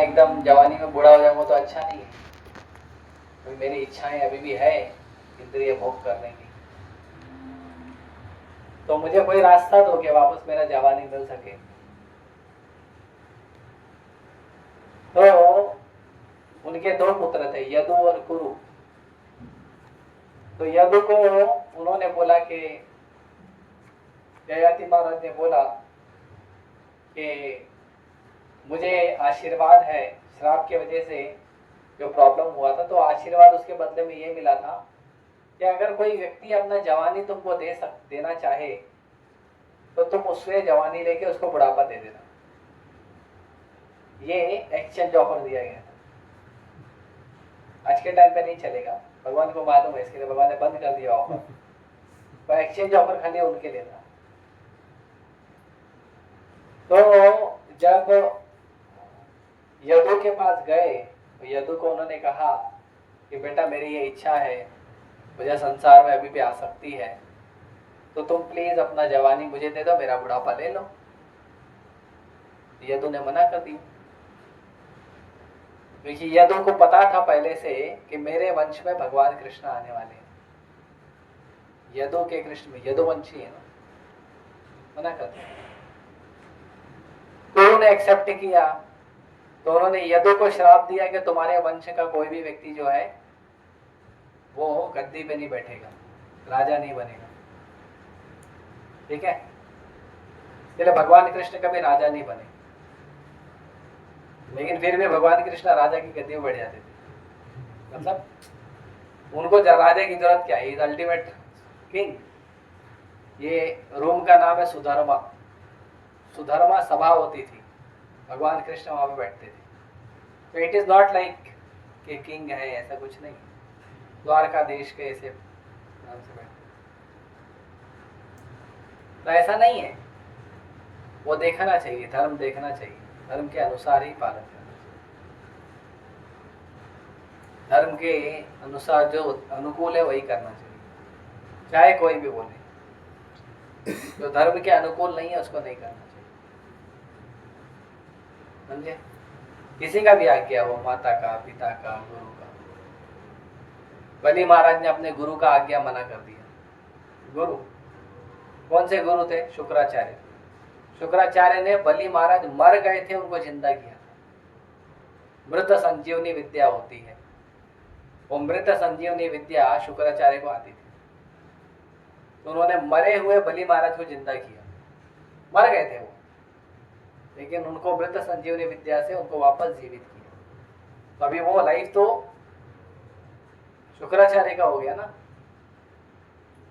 एकदम जवानी में बूढ़ा हो जाऊंगा तो अच्छा नहीं है। तो मेरी इच्छाएं अभी भी है इंद्रिय भोग करने की, तो मुझे कोई रास्ता दो कि वापस मेरा जवानी मिल सके। तो उनके दो पुत्र थे, यदु और कुरु। तो यदु को उन्होंने बोला कि ययाति महाराज ने बोला कि मुझे आशीर्वाद है, श्राप की वजह से जो प्रॉब्लम हुआ था, तो आशीर्वाद उसके बदले में ये मिला था कि अगर कोई व्यक्ति अपना जवानी तुमको देना चाहे तो तुम उससे जवानी लेके उसको बुढ़ापा दे देना। ये एक्सचेंज ऑफर दिया गया था। आज के टाइम पे नहीं चलेगा, भगवान को मालूम है, इसके लिए भगवान ने बंद कर दिया ऑफर। तो एक्सचेंज ऑफर खाली उनके लिए था। तो जब यदु के पास गए तो यदु को उन्होंने कहा कि बेटा मेरी ये इच्छा है, मुझे संसार में अभी भी आसक्ति है, तो तुम प्लीज अपना जवानी मुझे दे दो, मेरा बुढ़ापा ले लो। यदु ने मना कर दिया, क्योंकि यदु को पता था पहले से कि मेरे वंश में भगवान कृष्ण आने वाले हैं। यदु के कृष्ण में यदुवंशी है ना, मना कर दिया। तो उन्होंने एक्सेप्ट किया। तो उन्होंने यदु को श्राप दिया कि तुम्हारे वंश का कोई भी व्यक्ति जो है वो गद्दी पे नहीं बैठेगा, राजा नहीं बनेगा। ठीक है, इसलिए भगवान कृष्ण कभी राजा नहीं बने, लेकिन फिर भी भगवान कृष्ण राजा की गद्दी में बैठ जाते थे। मतलब उनको राजा की जरूरत क्या है, इज अल्टीमेट किंग। ये रोम का नाम है सुधर्मा। सुधर्मा सभा होती थी, भगवान कृष्ण वहां पे बैठते थे। तो इट इज नॉट लाइक कि किंग है, ऐसा कुछ नहीं। द्वारका देश के ऐसे नाम से बैठते, तो ऐसा नहीं है। वो देखना चाहिए, धर्म देखना चाहिए, धर्म के अनुसार ही पालन करना चाहिए। धर्म के अनुसार जो अनुकूल है वही करना चाहिए, चाहे कोई भी बोले। जो धर्म के अनुकूल नहीं है उसको नहीं करना चाहिए, समझे। किसी का भी आज्ञा हो, माता का, पिता का, गुरु का। बलि महाराज ने अपने गुरु का आज्ञा मना कर दिया। गुरु कौन से गुरु थे? शुक्राचार्य। शुक्राचार्य ने, बलि महाराज मर गए थे, उनको जिंदा किया। मृत संजीवनी विद्या होती है, वो मृत संजीवनी विद्या शुक्राचार्य को आती थी। तो उन्होंने मरे हुए बलि महाराज को जिंदा किया। मर गए थे वो, लेकिन उनको मृत संजीवनी विद्या से उनको वापस जीवित किया। तो अभी वो लाइफ तो शुक्राचार्य का हो गया ना।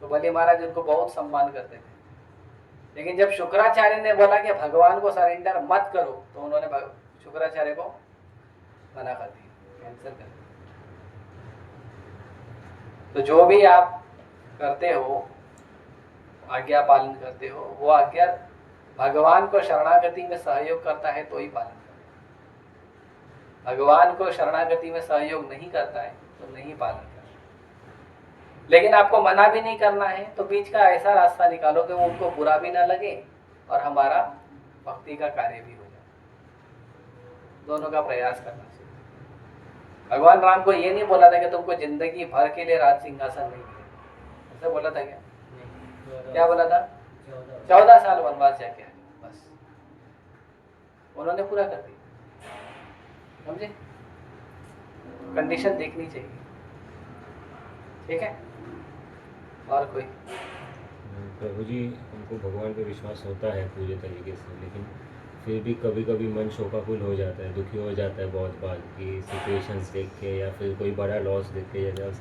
तो बलि महाराज उनको बहुत सम्मान करते थे, लेकिन जब शुक्राचार्य ने बोला कि भगवान को सरेंडर मत करो, तो उन्होंने शुक्राचार्य को मना कर दिया, कैंसिल कर दिया। तो जो भी आप करते हो, आज्ञा पालन करते हो, वो आज्ञा भगवान को शरणागति में सहयोग करता है तो ही पालन करें। भगवान को शरणागति में सहयोग नहीं करता है तो नहीं पालन करें। लेकिन आपको मना भी नहीं करना है, तो बीच का ऐसा रास्ता निकालो कि वो उनको बुरा भी ना लगे और हमारा भक्ति का कार्य भी हो जाए। दोनों का प्रयास करना चाहिए। भगवान राम को ये नहीं बोला था कि तुमको जिंदगी भर के लिए राज सिंहासन नहीं मिलेगा, ऐसा बोला था क्या? क्या बोला था? 14 साल वनवास जाके, बस उन्होंने पूरा कर दिया, समझे। कंडीशन देखनी चाहिए, ठीक है। और कोई? प्रभु जी, हमको भगवान पे विश्वास होता है पूरे तरीके से, लेकिन फिर भी कभी कभी मन शोकाकुल हो जाता है, दुखी हो जाता है बहुत बार कि सिचुएशंस देख के या फिर कोई बड़ा लॉस देख के, या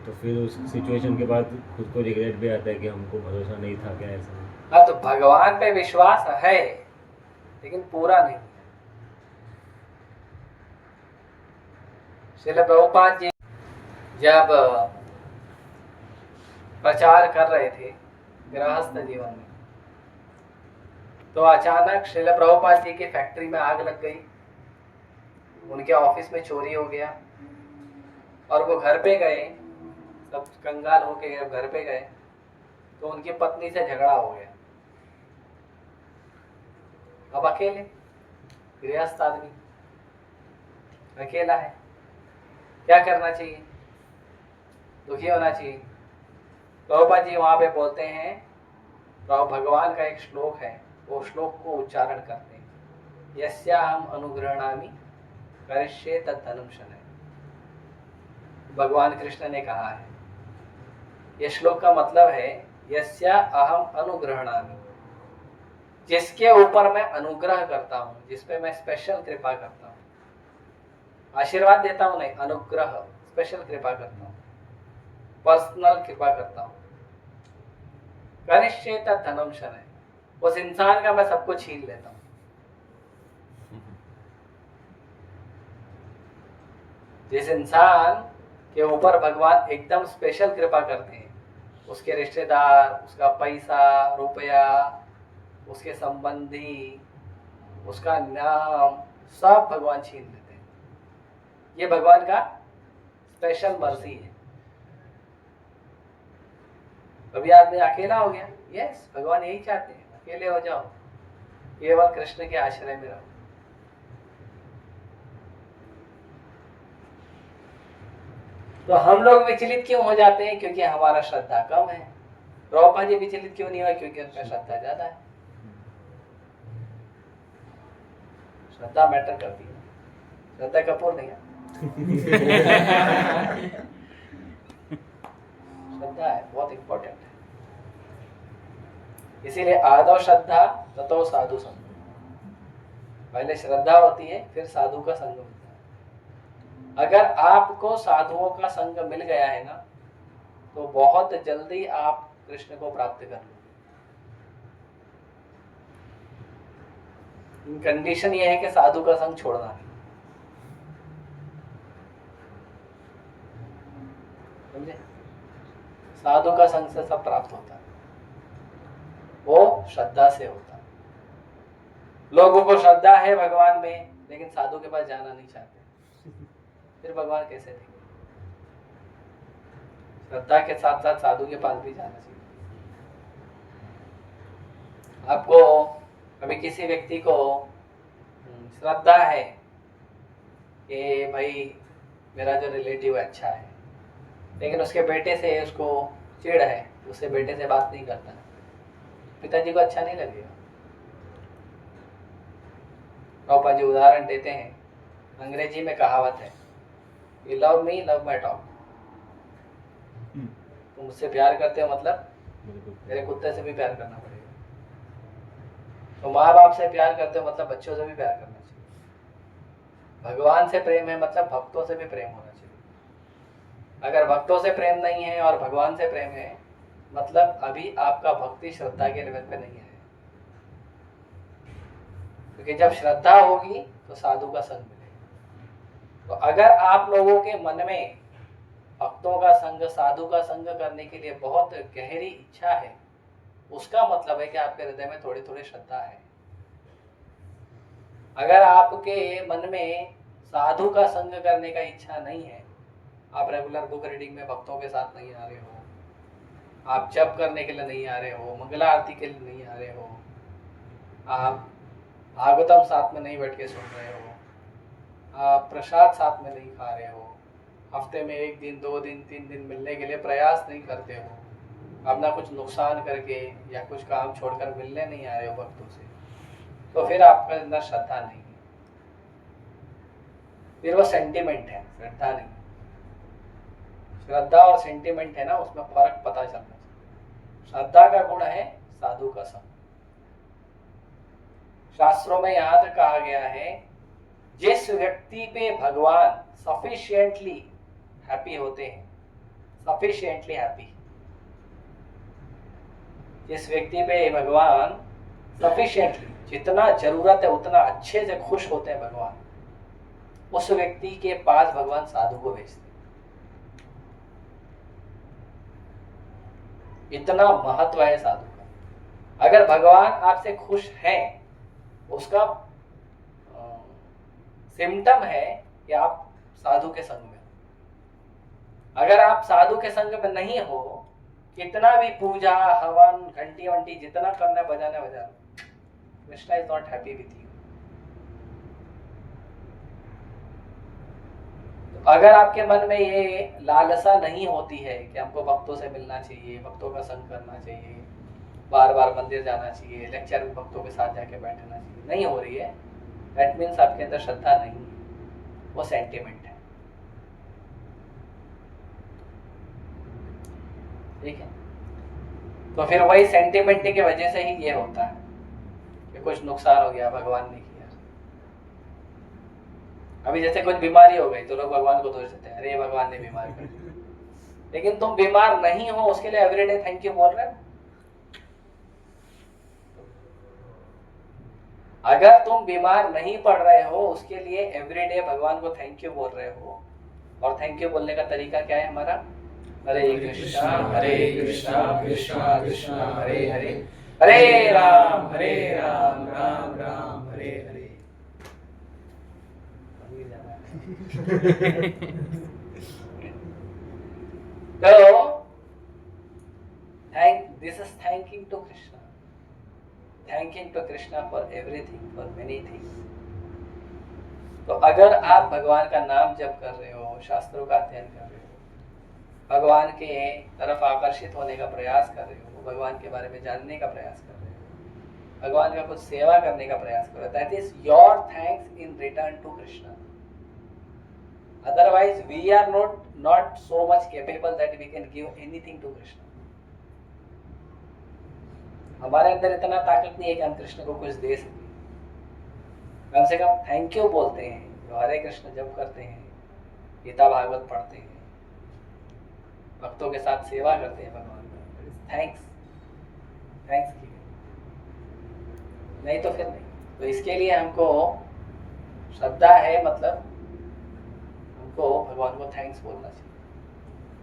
तो फिर उस सिचुएशन के बाद खुद को रिग्रेट भी आता है कि हमको भरोसा नहीं था क्या, ऐसा। हाँ, तो भगवान पे विश्वास है लेकिन पूरा नहीं। श्रील प्रभुपाद जी जब प्रचार कर रहे थे गृहस्थ जीवन में, तो अचानक श्रील प्रभुपाद जी की फैक्ट्री में आग लग गई, उनके ऑफिस में चोरी हो गया, और वो घर पे गए, सब कंगाल होके घर पे गए, तो उनकी पत्नी से झगड़ा हो गया। अब अकेले गृहस्थ आदमी, अकेला है, क्या करना चाहिए? दुखी होना चाहिए। प्रभुपाद जी वहां पे बोलते हैं, प्रभु भगवान का एक श्लोक है, वो श्लोक को उच्चारण करते हैं, यस्याहम अनुग्रहणामि करिष्ये तद्धनम शनय। भगवान कृष्ण ने कहा है, ये श्लोक का मतलब है यस्या अहम अनुग्रहणामि, जिसके ऊपर मैं अनुग्रह करता हूँ, जिसपे मैं स्पेशल कृपा करता हूँ, आशीर्वाद देता हूँ नहीं, अनुग्रह, स्पेशल कृपा करता हूँ, पर्सनल कृपा करता हूँ। करिष्ये तद्धनम शनय, उस इंसान का मैं सब कुछ छीन लेता हूँ। जिस इंसान के ऊपर भगवान एकदम स्पेशल कृपा करते हैं, उसके रिश्तेदार, उसका पैसा रुपया, उसके संबंधी, उसका नाम, सब भगवान छीन लेते हैं। ये भगवान का स्पेशल मर्जी है। कभी आदमी अकेला हो गया, यस, भगवान यही चाहते हैं, अकेले हो जाओ, केवल कृष्ण के आश्रय में रहो। तो हम लोग विचलित क्यों हो जाते हैं? क्योंकि हमारा श्रद्धा कम है। प्रभुपाद जी विचलित क्यों नहीं हुआ? क्योंकि उनका श्रद्धा ज्यादा है। श्रद्धा मैटर करती है। श्रद्धा कपूर नहीं है। श्रद्धा है, बहुत इंपॉर्टेंट है। इसीलिए आदौ श्रद्धा ततो साधु संग। पहले श्रद्धा होती है, फिर साधु का संग होता है। अगर आपको साधुओं का संग मिल गया है ना, तो बहुत जल्दी आप कृष्ण को प्राप्त कर लोगे। कंडीशन ये है कि साधु का संग छोड़ना है, समझे? साधु का संग से सब प्राप्त होता है, वो श्रद्धा से होता है। लोगों को श्रद्धा है भगवान में, लेकिन साधु के पास जाना नहीं चाहते, फिर भगवान कैसे देंगे? श्रद्धा के साथ साथ साधु के पास भी जाना चाहिए। आपको कभी किसी व्यक्ति को श्रद्धा है कि भाई मेरा जो रिलेटिव अच्छा है, लेकिन उसके बेटे से उसको चिढ़ है, उससे बेटे से बात नहीं करता, पिताजी को अच्छा नहीं लगेगा। प्रभुपाद जी उदाहरण देते हैं, अंग्रेजी में कहावत है, you love me love my dog. तुम मुझसे प्यार करते हो मतलब मेरे कुत्ते से भी प्यार करना पड़ेगा। तो माँ बाप से प्यार करते हो मतलब बच्चों से भी प्यार करना चाहिए। भगवान से प्रेम है मतलब भक्तों से भी प्रेम होना चाहिए। अगर भक्तों से प्रेम नहीं है और भगवान से प्रेम है, मतलब अभी आपका भक्ति श्रद्धा के लेवल पे नहीं है। क्योंकि जब श्रद्धा होगी तो साधु का संग मिलेगा। तो अगर आप लोगों के मन में भक्तों का संग, साधु का संग करने के लिए बहुत गहरी इच्छा है, उसका मतलब है कि आपके हृदय में थोड़ी थोड़ी श्रद्धा है। अगर आपके मन में साधु का संग करने का इच्छा नहीं है, आप रेगुलर बुक रीडिंग में भक्तों के साथ नहीं आ रहे हो, आप जप करने के लिए नहीं आ रहे हो, मंगला आरती के लिए नहीं आ रहे हो, आप भागवतम साथ में नहीं बैठ के सुन रहे हो, आप प्रसाद साथ में नहीं खा रहे हो, हफ्ते में 1 दिन 2 दिन 3 दिन मिलने के लिए प्रयास नहीं करते हो, अपना कुछ नुकसान करके या कुछ काम छोड़कर मिलने नहीं आ रहे हो भक्तों से, तो फिर आपके अंदर श्रद्धा नहीं है, फिर वो सेंटिमेंट है, श्रद्धा नहीं। श्रद्धा और सेंटिमेंट है ना, उसमें फर्क पता चलना चाहिए। श्रद्धा का गुण है साधु का संग। शास्त्रों में यहां तक कहा गया है, जिस व्यक्ति पे भगवान सफिशिएंटली हैप्पी होते हैं, सफिशिएंटली हैप्पी, जिस व्यक्ति पे भगवान सफिशिएंटली, जितना जरूरत है उतना अच्छे से खुश होते हैं भगवान, उस व्यक्ति के पास भगवान साधु को भेजते हैं। इतना महत्व है साधु का। अगर भगवान आपसे खुश हैं, उसका सिम्टम है कि आप साधु के संग में हो। अगर आप साधु के संग में नहीं हो, कितना भी पूजा हवन घंटी वंटी जितना करना बजाना बजा लो, Krishna is not happy with you. अगर आपके मन में ये लालसा नहीं होती है कि हमको भक्तों से मिलना चाहिए, भक्तों का संग करना चाहिए, बार बार मंदिर जाना चाहिए, लेक्चर में भक्तों के साथ जाके बैठना चाहिए, नहीं हो रही है, दैट मीन्स आपके अंदर श्रद्धा नहीं है, वो सेंटिमेंट है। ठीक है, तो फिर वही सेंटिमेंट की वजह से ही ये होता है कि कुछ नुकसान हो गया, भगवान ने किया। अभी जैसे कुछ बीमारी हो गई तो लोग भगवान को दोष देते हैं, अरे भगवान ने बीमार कर दिया, लेकिन तुम बीमार नहीं हो उसके लिए एवरीडे थैंक यू बोल रहे हो। अगर तुम बीमार नहीं पड़ रहे हो उसके लिए एवरीडे भगवान को थैंक यू बोल रहे हो, और थैंक यू बोलने का तरीका क्या है हमारा? हरे कृष्णा कृष्णा कृष्णा हरे हरे, हरे राम राम राम हरे हरे। तो this is thanking to Krishna, thanking to Krishna for everything, for many things. तो अगर आप भगवान का नाम जप कर रहे हो, शास्त्रों का अध्ययन कर रहे हो, भगवान के तरफ आकर्षित होने का प्रयास कर रहे हो, भगवान के बारे में जानने का प्रयास कर रहे हो, भगवान का कुछ सेवा करने का प्रयास कर रहे हो, that is your thanks in return to Krishna. Otherwise we are not so much capable that we can give anything to Krishna. हमारे अंदर इतना ताकत नहीं है कि हम कृष्ण को कुछ दे सकें। कम से कम थैंक यू बोलते हैं, जो हरे कृष्ण जप करते हैं, गीता भागवत पढ़ते हैं, भक्तों के साथ सेवा करते हैं भगवान का, थैंक्स की, नहीं तो फिर नहीं। तो इसके लिए हमको श्रद्धा है, मतलब हमको भगवान को थैंक्स बोलना चाहिए।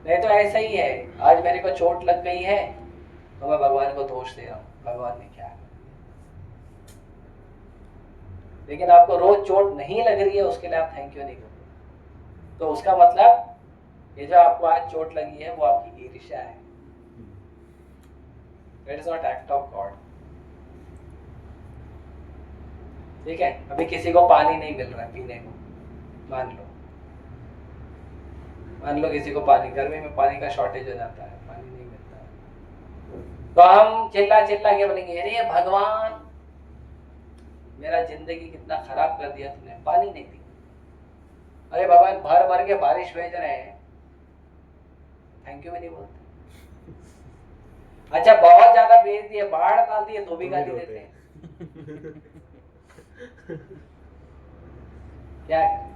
नहीं तो ऐसा ही है, आज मेरे को चोट लग गई है तो मैं भगवान को दोष दे रहा हूँ, भगवान ने क्या कर दिया। लेकिन आपको रोज चोट नहीं लग रही है उसके लिए आप थैंक यू नहीं करते, तो उसका मतलब ये जो आपको आज चोट लगी है वो आपकी ईर्ष्या है। That is not act of God. ठीक है, अभी किसी को पानी नहीं मिल रहा है पीने को, मान लो किसी को पानी, गर्मी में पानी का शॉर्टेज हो जाता है, पानी नहीं मिलता है, तो हम चिल्ला के बोलेंगे अरे भगवान मेरा जिंदगी कितना खराब कर दिया तुमने, पानी नहीं दिया। अरे भगवान भर के बारिश भेज रहे हैं, थैंक यू भी नहीं बोलते। अच्छा बहुत ज्यादा भेज दिए, बाढ़ डाल दिए तो भी गाली देते हैं। क्या करें?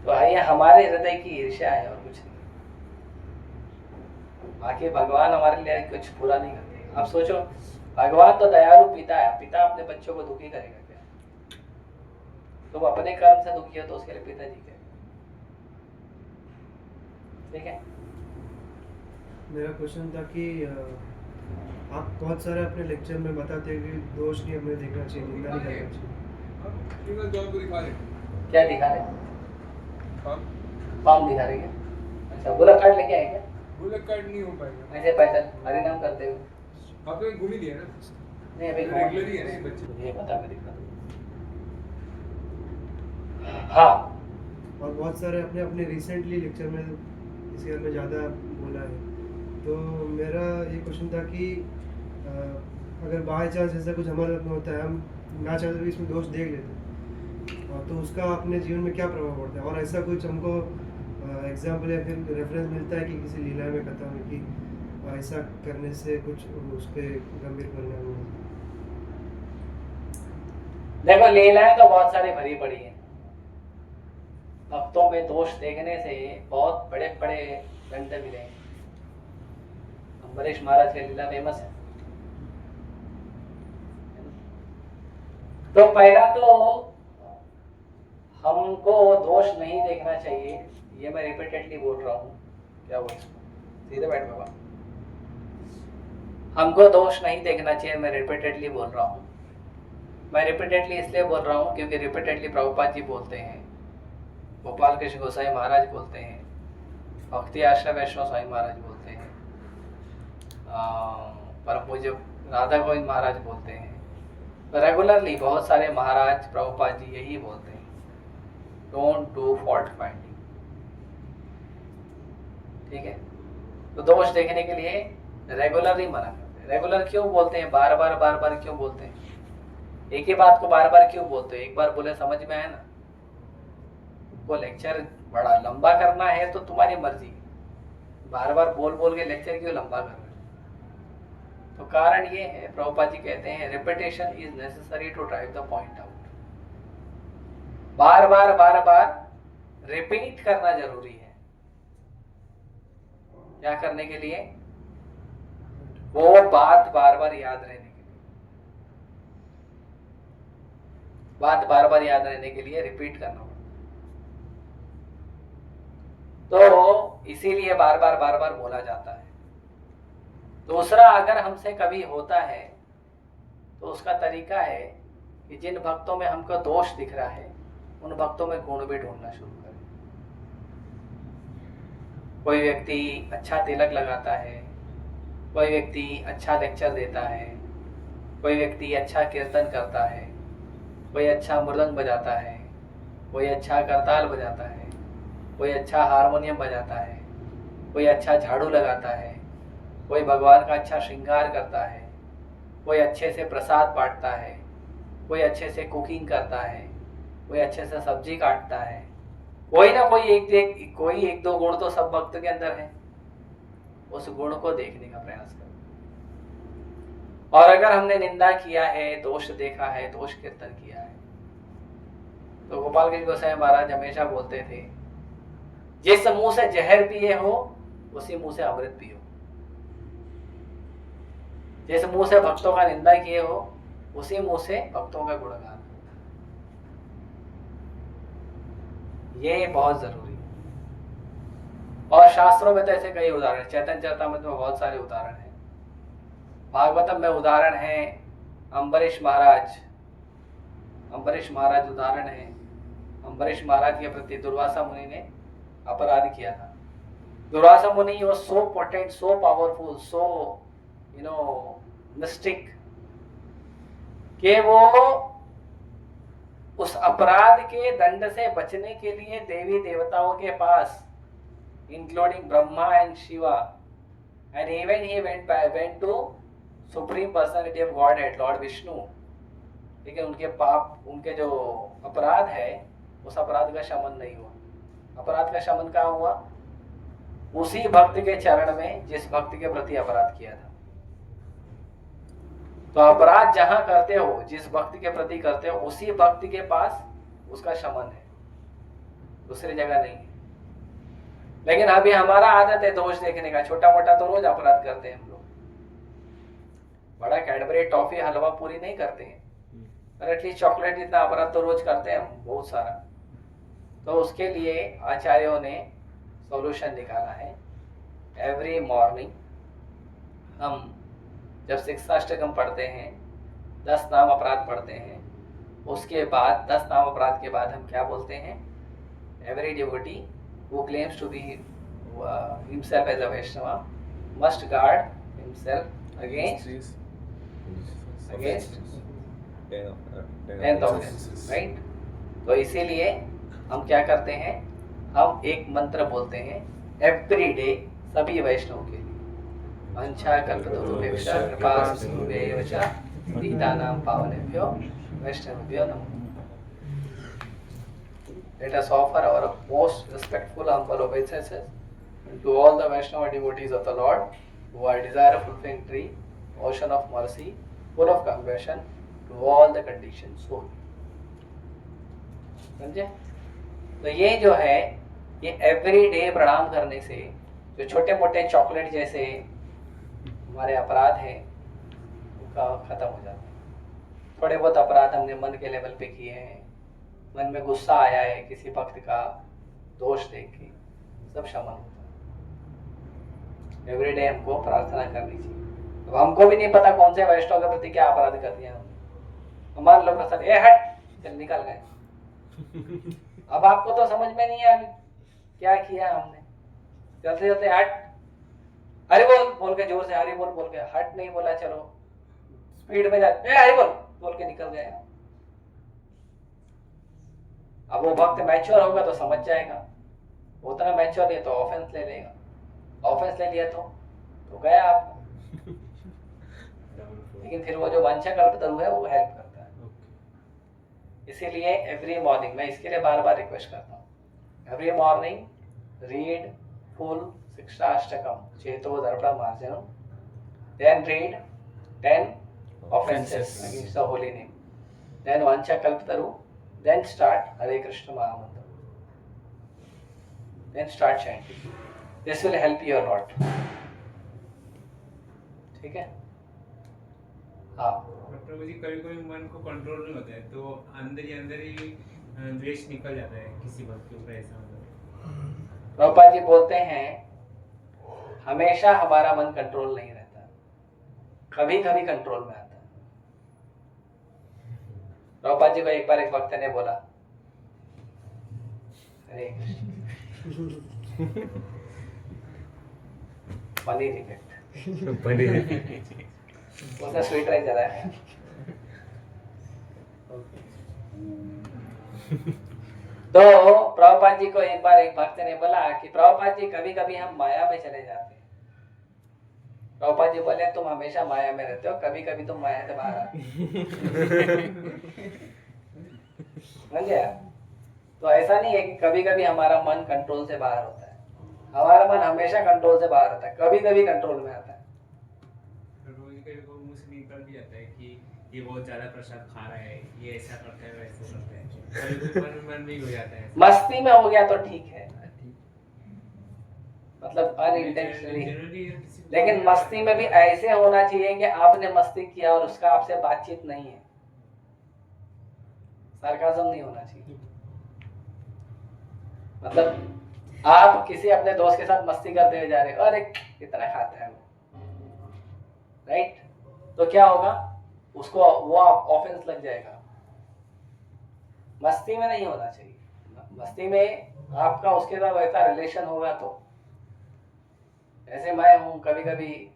तो ये हमारे हृदय की ईर्ष्या है और कुछ नहीं। बाकी भगवान हमारे लिए कुछ पूरा नहीं करते। आप सोचो, भगवान तो दयालु पिता है, पिता अपने बच्चों को दुखी करेगा क्या? तुम अपने कर्म से दुखी हो तो उसके लिए पिताजी क्या? ठीक है, मेरा क्वेश्चन था कि आप बहुत सारे अपने लेक्चर में बताते हैं कि दोष नहीं हमें देखना चाहिए, निंदा नहीं करना चाहिए। क्या दिखा रहे? फॉर्म दिखा रहे हैं? अच्छा, बुलेट कार्ड लेके आए क्या? बुलेट कार्ड नहीं हो पाएगा ऐसे पैदल हरि नाम करते हुए? आप तो घूम ही लिया ना। नहीं अभी रेगुलर ही है ना बच्चे। मुझे पता मैं दिखा दूँ। हाँ, और बहुत सारे अपने अपने रिसेंटली लेक्चर में इसके बारे में ज़्यादा बोला है। तो मेरा ये क्वेश्चन था कि अगर बाई चांस ऐसा कुछ हमारे साथ में होता है, हम ना चाहते भी इसमें दोष देख लेते हैं, तो उसका अपने जीवन में क्या प्रभाव पड़ता है? और ऐसा कुछ हमको एग्जाम्पल या फिर रेफरेंस मिलता है कि किसी लीला में कथा में कि ऐसा करने से कुछ उस पर गंभीर परिणाम हुआ? देखो लीलाएं तो बहुत सारी भरी पड़ी है, भक्तों में दोष देखने से बहुत बड़े बड़े दंड मिले। अम्बरीश महाराज की लीला फेमस है। तो पहला तो हमको दोष नहीं देखना चाहिए, ये मैं रिपीटेडली बोल रहा हूँ। क्या हुआ इसको? सीधे बैठ बाबा। हमको दोष नहीं देखना चाहिए, मैं रिपीटेडली बोल रहा हूँ। मैं रिपीटेडली इसलिए बोल रहा हूँ क्योंकि रिपीटेडली प्रभुपाद जी बोलते हैं, गोपाल कृष्ण गोसाई महाराज बोलते हैं, भक्ति आश्रम वैष्णव स्वामी महाराज बोलते हैं, परम पूज्य राधा गोविंद महाराज बोलते हैं, रेगुलरली बहुत सारे महाराज प्रभुपाद जी यही बोलते हैं डोंट डू फॉल्ट फाइंडिंग। ठीक है, तो दोष देखने के लिए रेगुलरली मना करते हैं। रेगुलर क्यों बोलते हैं, बार बार क्यों बोलते हैं, एक ही बात को बार बार क्यों बोलते हैं? एक बार बोले समझ में आया ना। वो लेक्चर बड़ा लंबा करना है तो तुम्हारी मर्जी, बार बार बोल बोल के लेक्चर क्यों लंबा कर रहे हो? तो कारण ये है, प्रभुपाद जी कहते हैं repetition is necessary to drive the point out. बार बार रिपीट करना जरूरी है। क्या करने के लिए? वो बात बार बार याद रहने के लिए, बात बार बार याद रहने के लिए रिपीट करना होगा। तो इसीलिए बार बार बोला जाता है। दूसरा, अगर हमसे कभी होता है तो उसका तरीका है कि जिन भक्तों में हमको दोष दिख रहा है उन भक्तों में गुण भी ढूंढना शुरू करें। कोई व्यक्ति अच्छा तिलक लगाता है, कोई व्यक्ति अच्छा लेक्चर देता है, कोई व्यक्ति अच्छा कीर्तन करता है, कोई अच्छा मृदंग बजाता है, कोई अच्छा करताल बजाता है, कोई अच्छा हारमोनियम बजाता है, कोई अच्छा झाड़ू लगाता है, कोई भगवान का अच्छा श्रृंगार करता है, कोई अच्छे से प्रसाद बांटता है, कोई अच्छे से कुकिंग करता है, कोई अच्छे से सब्जी काटता है। कोई ना कोई एक दो गुण तो सब भक्त के अंदर है। उस गुण को देखने का प्रयास करो। और अगर हमने निंदा किया है, दोष देखा है, दोष कीर्तन किया है, तो गोपाल गंज गोसाई महाराज हमेशा बोलते थे, जिस मुंह से जहर पिए हो उसी मुंह से अमृत पियो। जिस मुंह से भक्तों का निंदा किए हो उसी मुंह से भक्तों का गुणगान। ये बहुत जरूरी है। और शास्त्रों में तो ऐसे कई उदाहरण, चैतन्य चरितामृत में बहुत सारे उदाहरण हैं, भागवतम में उदाहरण है। अम्बरीश महाराज उदाहरण है। अम्बरीश महाराज के प्रति दुर्वासा मुनि ने अपराध किया था। दुर्वासा मुनि was so potent, so powerful, so mistake कि वो उस अपराध के दंड से बचने के लिए देवी देवताओं के पास, including Brahma and Shiva, and even he went to supreme personality of godhead lord Vishnu, लेकिन उनके पाप, उनके जो अपराध है, उस अपराध का शमन नहीं हुआ। अपराध का शमन कहाँ हुआ? उसी भक्त के चरण में जिस भक्त के प्रति अपराध किया था। तो अपराध जहां करते हो, जिस भक्त के प्रति करते हो, उसी भक्त के पास उसका शमन है, दूसरी जगह नहीं है। लेकिन अभी हमारा आदत है दोष देखने का, छोटा मोटा तो रोज अपराध करते हैं हम लोग। बड़ा कैडबरी टॉफी हलवा पूरी नहीं करते हैं, पर एटलीस्ट चॉकलेट जितना अपराध तो रोज करते हैं हम, बहुत सारा। तो उसके लिए आचार्यों ने सॉल्यूशन निकाला है। एवरी मॉर्निंग हम जब शिक्षाष्टकम पढ़ते हैं, 10 नाम अपराध पढ़ते हैं, उसके बाद 10 नाम अपराध के बाद हम क्या बोलते हैं? Every devotee who claims to be himself as a Vaishnava must guard himself against 10,000, right? तो इसीलिए हम क्या करते हैं? हम एक मंत्र बोलते हैं एवरी डे सभी वैष्णव के लिए। अंशा कल्पतरुभ्यश्च कृपा सिन्धुभ्यैव च पतितानां पावनेभ्यो वैष्णवेभ्यो नमः। Let us offer our most respectful humble obeisances to all the Vaishnava devotees of the Lord who are desireful, free, ocean of mercy, full of compassion to all the conditioned souls. समझे? तो ये जो है, ये every day प्रणाम करने से जो छोटे मोटे चॉकलेट जैसे हमारे अपराध हैं उनका खत्म हो जाता है। थोड़े बहुत अपराध हमने मन के लेवल पे किए हैं, मन में गुस्सा आया है किसी भक्त का दोष देख के, सब शमन होता है। एवरी डे हमको प्रार्थना करनी चाहिए। अब हमको भी नहीं पता कौन से वैष्णव के प्रति क्या अपराध कर दिया हमने। मान लो प्रसाद, ए हट, चल निकल गए। अब आपको तो समझ में नहीं आया क्या किया हमने। चलते चलते हट, हरि बोल के जोर से हरि बोल के, हट नहीं बोला, चलो स्पीड में जा, हरि बोल के निकल गए। अब अब वो भक्त मैच्योर होगा तो समझ जाएगा, उतना मैच्योर नहीं तो ऑफेंस ले लेगा, ऑफेंस ले लिया तो गया आप। लेकिन फिर वो जो वांछा कल्पतरु है वो हेल्प करता है। इसीलिए एवरी मॉर्निंग मैं इसके लिए बार बार रिक्वेस्ट करता हूँ, एवरी मॉर्निंग रीड फुल शिक्षाष्टकम चेतो दर्पण मार्जनम, then read 10 offenses against the holy name, then vancha kalpataru, then start Hare Krishna Mahamantra, then start chanting. This will help you a lot. ठीक है? हाँ। प्रभु जी कभी कभी मन को कंट्रोल नहीं होता है तो अंदर ही द्वेष निकल जाता है किसी बात के ऊपर, ऐसा होता है। प्रभुपाद जी बोलते हैं हमेशा हमारा मन कंट्रोल नहीं रहता, कभी कभी कंट्रोल में आता है। प्रभुपाद जी को एक बार एक भक्त ने बोला, अरे पनीर इफेक्ट, उसने स्वीट राइस जलाया है। तो प्रभुपाद जी को एक बार एक भक्त ने बोला कि प्रभुपाद जी कभी कभी हम माया में चले जाते हैं। प्रभुपाद जी बोले तुम हमेशा माया में रहते हो, कभी कभी तुम माया से बाहर आते समझे? तो ऐसा नहीं है कि कभी कभी हमारा मन कंट्रोल से बाहर होता है, हमारा मन हमेशा कंट्रोल से बाहर होता है, कभी कभी कंट्रोल में आता है। मुंह से निकल भी जाता है कि ये बहुत ज्यादा प्रसाद खा रहा है, ये ऐसा करता है वैसा करता है, कभी मन भी हो जाता है। मस्ती में हो गया तो ठीक है, मतलब अनइंटेंशनली, लेकिन मस्ती में भी ऐसे होना चाहिए कि आपने मस्ती किया और उसका आपसे बातचीत नहीं है, सार्काज़म नहीं होना चाहिए। मतलब आप किसी अपने दोस्त के साथ मस्ती करते हुए जा रहे हो, अरे कितना खाता है वो, राइट? तो क्या होगा, उसको वो ऑफेंस लग जाएगा। मस्ती में नहीं होना चाहिए, मस्ती में आपका उसके साथ वैसा रिलेशन होगा तो। ऐसे मैं हूँ, कभी कभी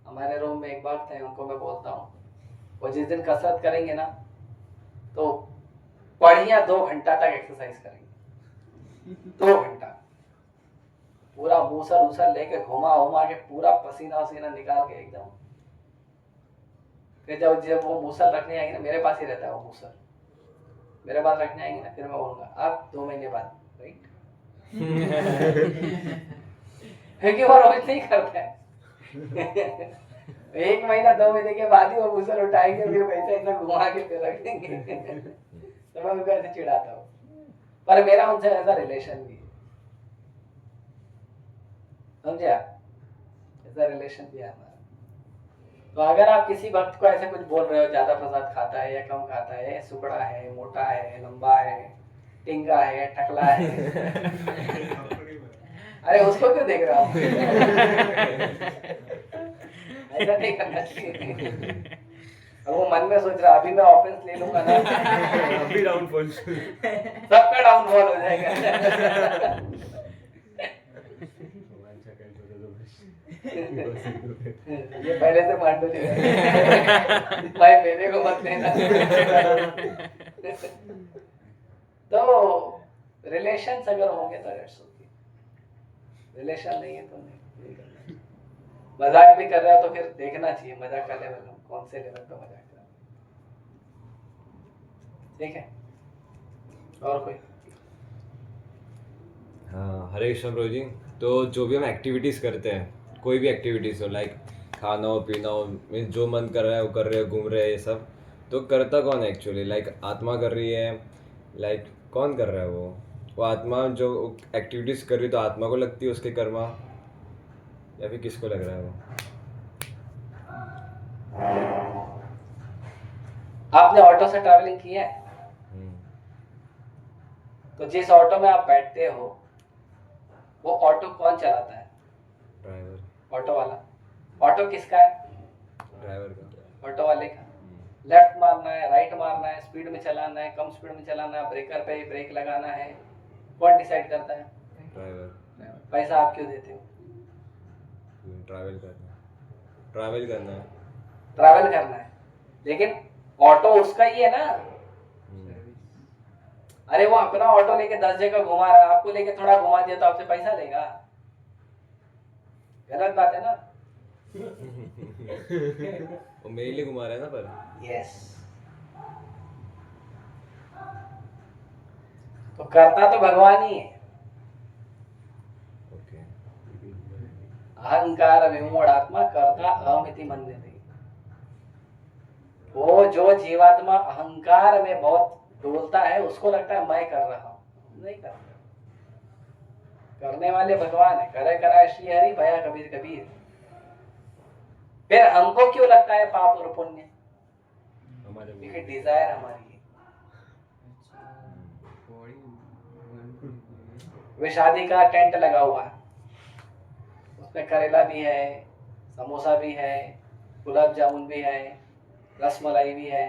हमारे रूम में एक भक्त है, उनको मैं बोलता हूँ वो जिस दिन कसरत करेंगे ना तो बढ़िया 2 घंटा तक एक्सरसाइज करेंगे, 2 घंटा पूरा मूसल लेके घुमा के पूरा पसीना वसीना निकाल के एकदम। फिर जब वो मूसल रखने आएंगे ना, मेरे पास ही रहता है वो मूसल, मेरे पास रखने आएंगे ना, फिर मैं बोलूंगा अब 2 महीने बाद, राइट? क्योंकि वो रोज नहीं करता है। 1 महीना 2 महीने के बाद ही वो मूसल उठाएंगे, फिर वैसे ऐसा घुमा के फिर रख देंगे। तो मैं उनको ऐसे चिढ़ाता हूँ, पर मेरा उनसे ऐसा रिलेशन भी है, समझे आप? ऐसा रिलेशन भी है हमारा। तो अगर आप किसी भक्त को ऐसे कुछ बोल रहे हो, ज्यादा प्रसाद खाता है या कम खाता है, सुकड़ा है, मोटा है, लंबा है, टिंगा है, टकला है, अरे उसको क्यों देख रहे हो आप? ऐसा नहीं करना चाहिए। और वो मन में सोच रहा अभी मैं ऑफेंस ले लूंगा ना, अभी डाउनफॉल, सबका डाउनफॉल हो जाएगा। ये पहले से मांडो भाई, मेरे को मत लेना। तो रिलेशंस अगर होंगे तो इट्स ओके, रिलेशन नहीं है तो नहीं करना। मजाक भी कर रहे हो तो फिर देखना चाहिए मजाक का लेवल कौन से लेवल पे मजाक कर रहा है, ठीक है? और कोई? हाँ, हरे कृष्ण प्रभु जी। तो जो भी हम एक्टिविटीज़ करते हैं, कोई भी एक्टिविटीज़ हो, लाइक खाना हो, पीना हो, मीन्स जो मन कर रहा है वो कर रहे हो, घूम रहे हैं, ये सब तो करता कौन है एक्चुअली? लाइक आत्मा कर रही है, लाइक कौन कर रहा है वो आत्मा जो एक्टिविटीज़ कर रही है तो आत्मा को लगती है उसके कर्मा, या फिर किसको लग रहा है वो? आपने ऑटो से ट्रैवलिंग की है? तो जिस ऑटो में आप बैठते हो वो ऑटो कौन चलाता है? ड्राइवर। ऑटो वाला। ऑटो किसका है? ड्राइवर का। ऑटो वाले का। लेफ्ट मारना है, राइट मारना है, स्पीड में चलाना है, कम स्पीड में चलाना है, ब्रेकर पे ब्रेक लगाना है, कौन डिसाइड करता है? ड्राइवर। पैसा आप क्यों देते हो? ट्रैवल करना है। ट्रैवल करना है, लेकिन ऑटो उसका ही है ना, अरे वो अपना ऑटो लेके 10 जगह घुमा रहा है, आपको लेके थोड़ा घुमा दिया तो आपसे पैसा लेगा? गलत बात है ना? वो मेरे लिए घुमा रहा है ना पर। यस। तो करता तो भगवान ही है। ओके। अहंकार विमूढ़ात्मा कर्ता अहमिति मन्यते। वो जो जीवात्मा अहंकार में बहुत डोलता है उसको लगता है मैं कर रहा हूं, नहीं कर रहा। करने वाले भगवान है। करे करा श्री हरि भया कबीर कबीर। फिर हमको क्यों लगता है पाप और पुण्य? हमारे क्योंकि डिजायर हमारी है। वे शादी का टेंट लगा हुआ है, उसमें करेला भी है, समोसा भी है, गुलाब जामुन भी है, रसमलाई भी है।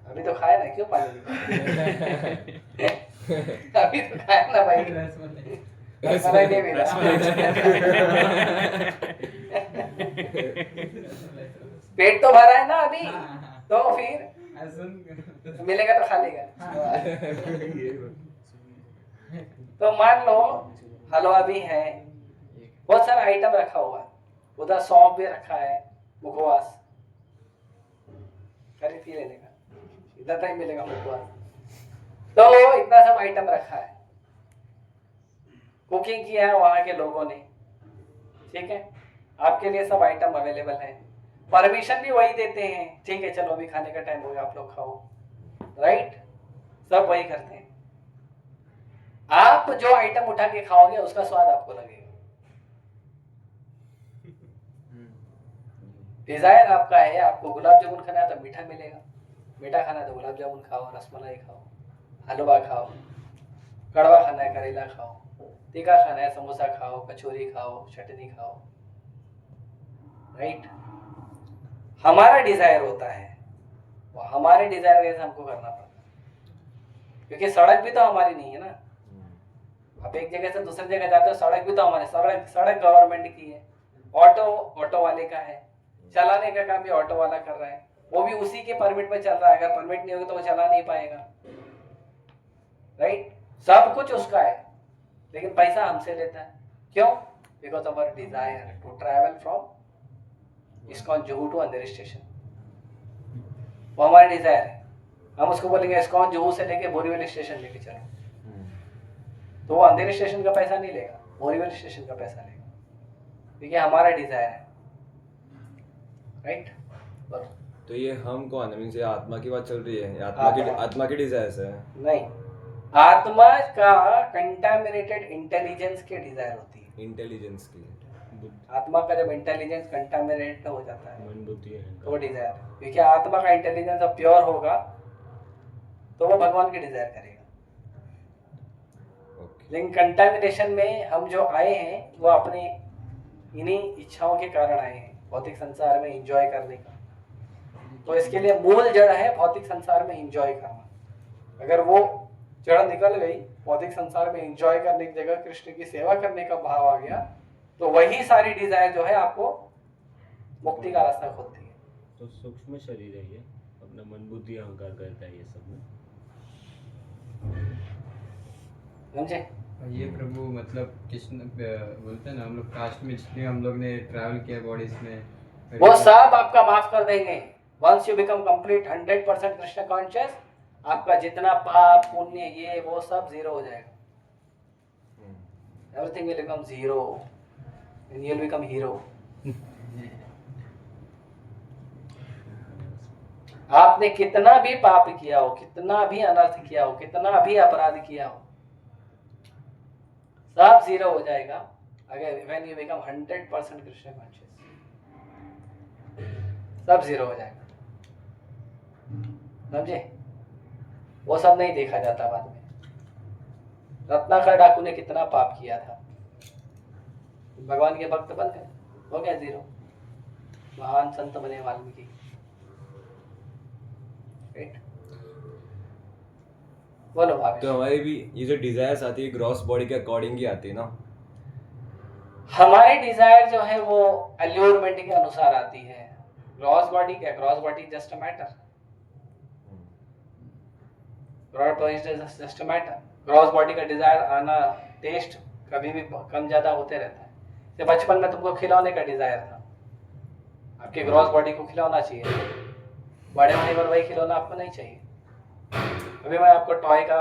अभी तो खाया ना, क्यों पानी अभी तो खाया ना भाई। रसमलाई नहीं मिला। पेट तो भरा है ना अभी, तो फिर मिलेगा तो खा लेगा। तो मान लो हलवा भी है, बहुत सारा आइटम रखा हुआ है, उधर सौंफ भी रखा है, मुखवास खरीद के लेने का, इधर टाइम मिलेगा मुखवास। तो इतना सब आइटम रखा है, कुकिंग किया है वहां के लोगों ने, ठीक है, आपके लिए सब आइटम अवेलेबल है, परमिशन भी वही देते हैं, ठीक है चलो अभी खाने का टाइम हो गया आप लोग खाओ, राइट, सब वही करते हैं। आप जो आइटम उठा के खाओगे उसका स्वाद आपको लगेगा। डिजायर आपका है, आपको गुलाब जामुन खाना है तो मीठा मिलेगा, मीठा खाना है तो गुलाब जामुन खाओ, रसमलाई खाओ, हलवा खाओ, कड़वा खाना है करेला खाओ, तीखा खाना है समोसा खाओ, कचौरी खाओ, चटनी खाओ, राइट। हमारा डिजायर होता है, वो हमारे डिजायर के हमको करना पड़ता है, क्योंकि सड़क भी तो हमारी नहीं है ना। आप एक जगह से दूसरी जगह जाते हो, सड़क भी तो हमारे, सड़क गवर्नमेंट की है, ऑटो वाले का है, चलाने का काम भी ऑटो वाला कर रहा है, वो भी उसी के परमिट पे चल रहा है, अगर परमिट नहीं होगा तो वो चला नहीं पाएगा, राइट। सब कुछ उसका है, लेकिन पैसा हमसे लेता है, क्यों? Because of our desire to travel from ISKCON Juhu to Andheri station, वो हमारा डिजायर है। हम उसको बोलेंगे इस्कॉन जुहू से लेके बोरीवली स्टेशन लेके चलो, तो वो अंधेरी स्टेशन का पैसा नहीं लेगा, बोरीवली स्टेशन का पैसा लेगा, क्योंकि हमारा डिजायर है, राइट। तो ये हम कौन है, मींस ये आत्मा की बात चल रही है, आत्मा की डिजायर्स है? नहीं, आत्मा का कंटामिनेटेड इंटेलिजेंस की डिजायर होती है। इंटेलिजेंस की, आत्मा का जब इंटेलिजेंस कंटामिनेट हो जाता है मन बुद्धि है तो डिजायर, क्योंकि आत्मा का इंटेलिजेंस जब प्योर होगा तो वो भगवान की डिजायर करेगा। लेकिन कंटामिनेशन में हम जो आए हैं वो अपने इन्हीं इच्छाओं के कारण आए हैं, भौतिक संसार में एंजॉय करने का। तो इसके लिए मूल जड़ है भौतिक संसार में एंजॉय करना। अगर वो जड़ निकल गई, भौतिक संसार में एंजॉय करने की जगह कृष्ण की सेवा करने का भाव आ गया, तो वही सारी डिजायर जो है आपको मुक्ति का रास्ता खोलती है। तो सूक्ष्म शरीर है ये, अपना मन बुद्धि अहंकार करता है ये सब में, समझे? ये प्रभु मतलब कृष्ण बोलते हैं ना, हम लोग कास्ट में जितने हम लोग ने ट्रैवल किया बॉडीज में, वो सब आपका माफ कर देंगे। Once you become complete 100% Krishna conscious, आपका जितना पाप पुण्य ये वो सब जीरो हो जाएगा। Everything will become zero and you will become hero. आपने कितना भी पाप किया हो, कितना भी अनर्थ किया हो, कितना भी अपराध किया हो, सब जीरो हो जाएगा अगर when you become 100% Krishna conscious, सब जीरो हो जाएगा, समझे? वो सब नहीं देखा जाता बाद में। रत्नाकर डाकू ने कितना पाप किया था, भगवान के भक्त बन गए, हो गया जीरो, महान संत बने वाल्मीकि, बोलो भाभी। तो हमारी भी ये जो डिजायर्स आती है ग्रॉस बॉडी के अकॉर्डिंग ही आती है ना? हमारी डिजायर जो है वो अल्यूरमेंट के अनुसार आती है। ग्रॉस बॉडी क्या, gross body just a matter, gross body is just a matter. Gross body का डिजायर आना, टेस्ट कभी भी कम ज्यादा होते रहता है। तो बचपन में तुमको खिलौने का डिजायर था, आपके ग्रॉस बॉडी को खिलौना चाहिए, बड़े होने पर वही खिलौना आपको नहीं चाहिए। अभी मैं आपको टॉय का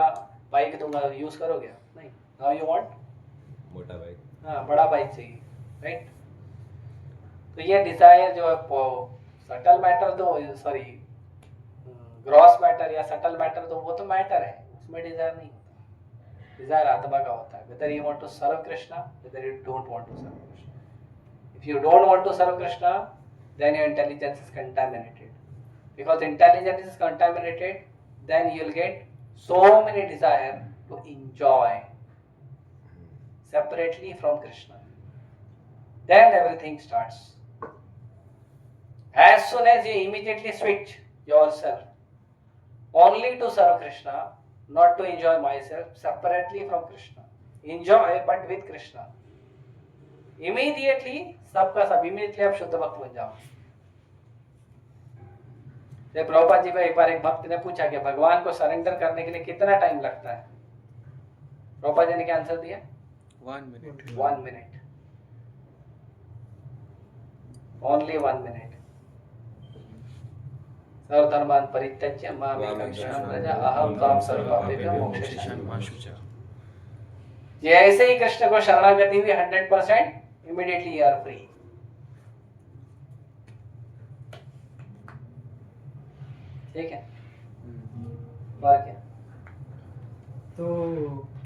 बाइक दूंगा, यूज करोगे? नहीं। नाउ यू वांट मोटा बाइक। हाँ, बड़ा बाइक चाहिए, राइट? तो ये डिजायर जो है सटल मैटर, तो सॉरी ग्रॉस मैटर या सटल मैटर, तो वो तो मैटर है, उसमें डिजायर नहीं होता। डिजायर आत्मा का होता है, whether you want to serve Krishna, whether you don't want to serve Krishna. If you don't want to serve Krishna, then your intelligence is contaminated. Because intelligence is contaminated, then you'll get so many desire to enjoy separately from Krishna. Then everything starts. As soon as you immediately switch yourself only to serve Krishna, not to enjoy myself, separately from Krishna, enjoy but with Krishna, immediately सबका सब, immediately आप शुद्ध भक्त बन जाओ। जब प्रभुपाद जी को एक बार एक भक्त ने पूछा कि भगवान को सरेंडर करने के लिए कितना टाइम लगता है, प्रभुपाद जी ने क्या आंसर दिया? 1 minute. 1 minute, only 1 minute। सर्वधर्मान् परित्यज्य मामेकं शरणं व्रज अहं त्वां सर्वपापेभ्यो मोक्षयिष्यामि मा शुचः। जैसे ही कृष्ण को शरणागति हुई 100%, इमीडिएटली यू आर फ्री। ठीक है? और क्या? तो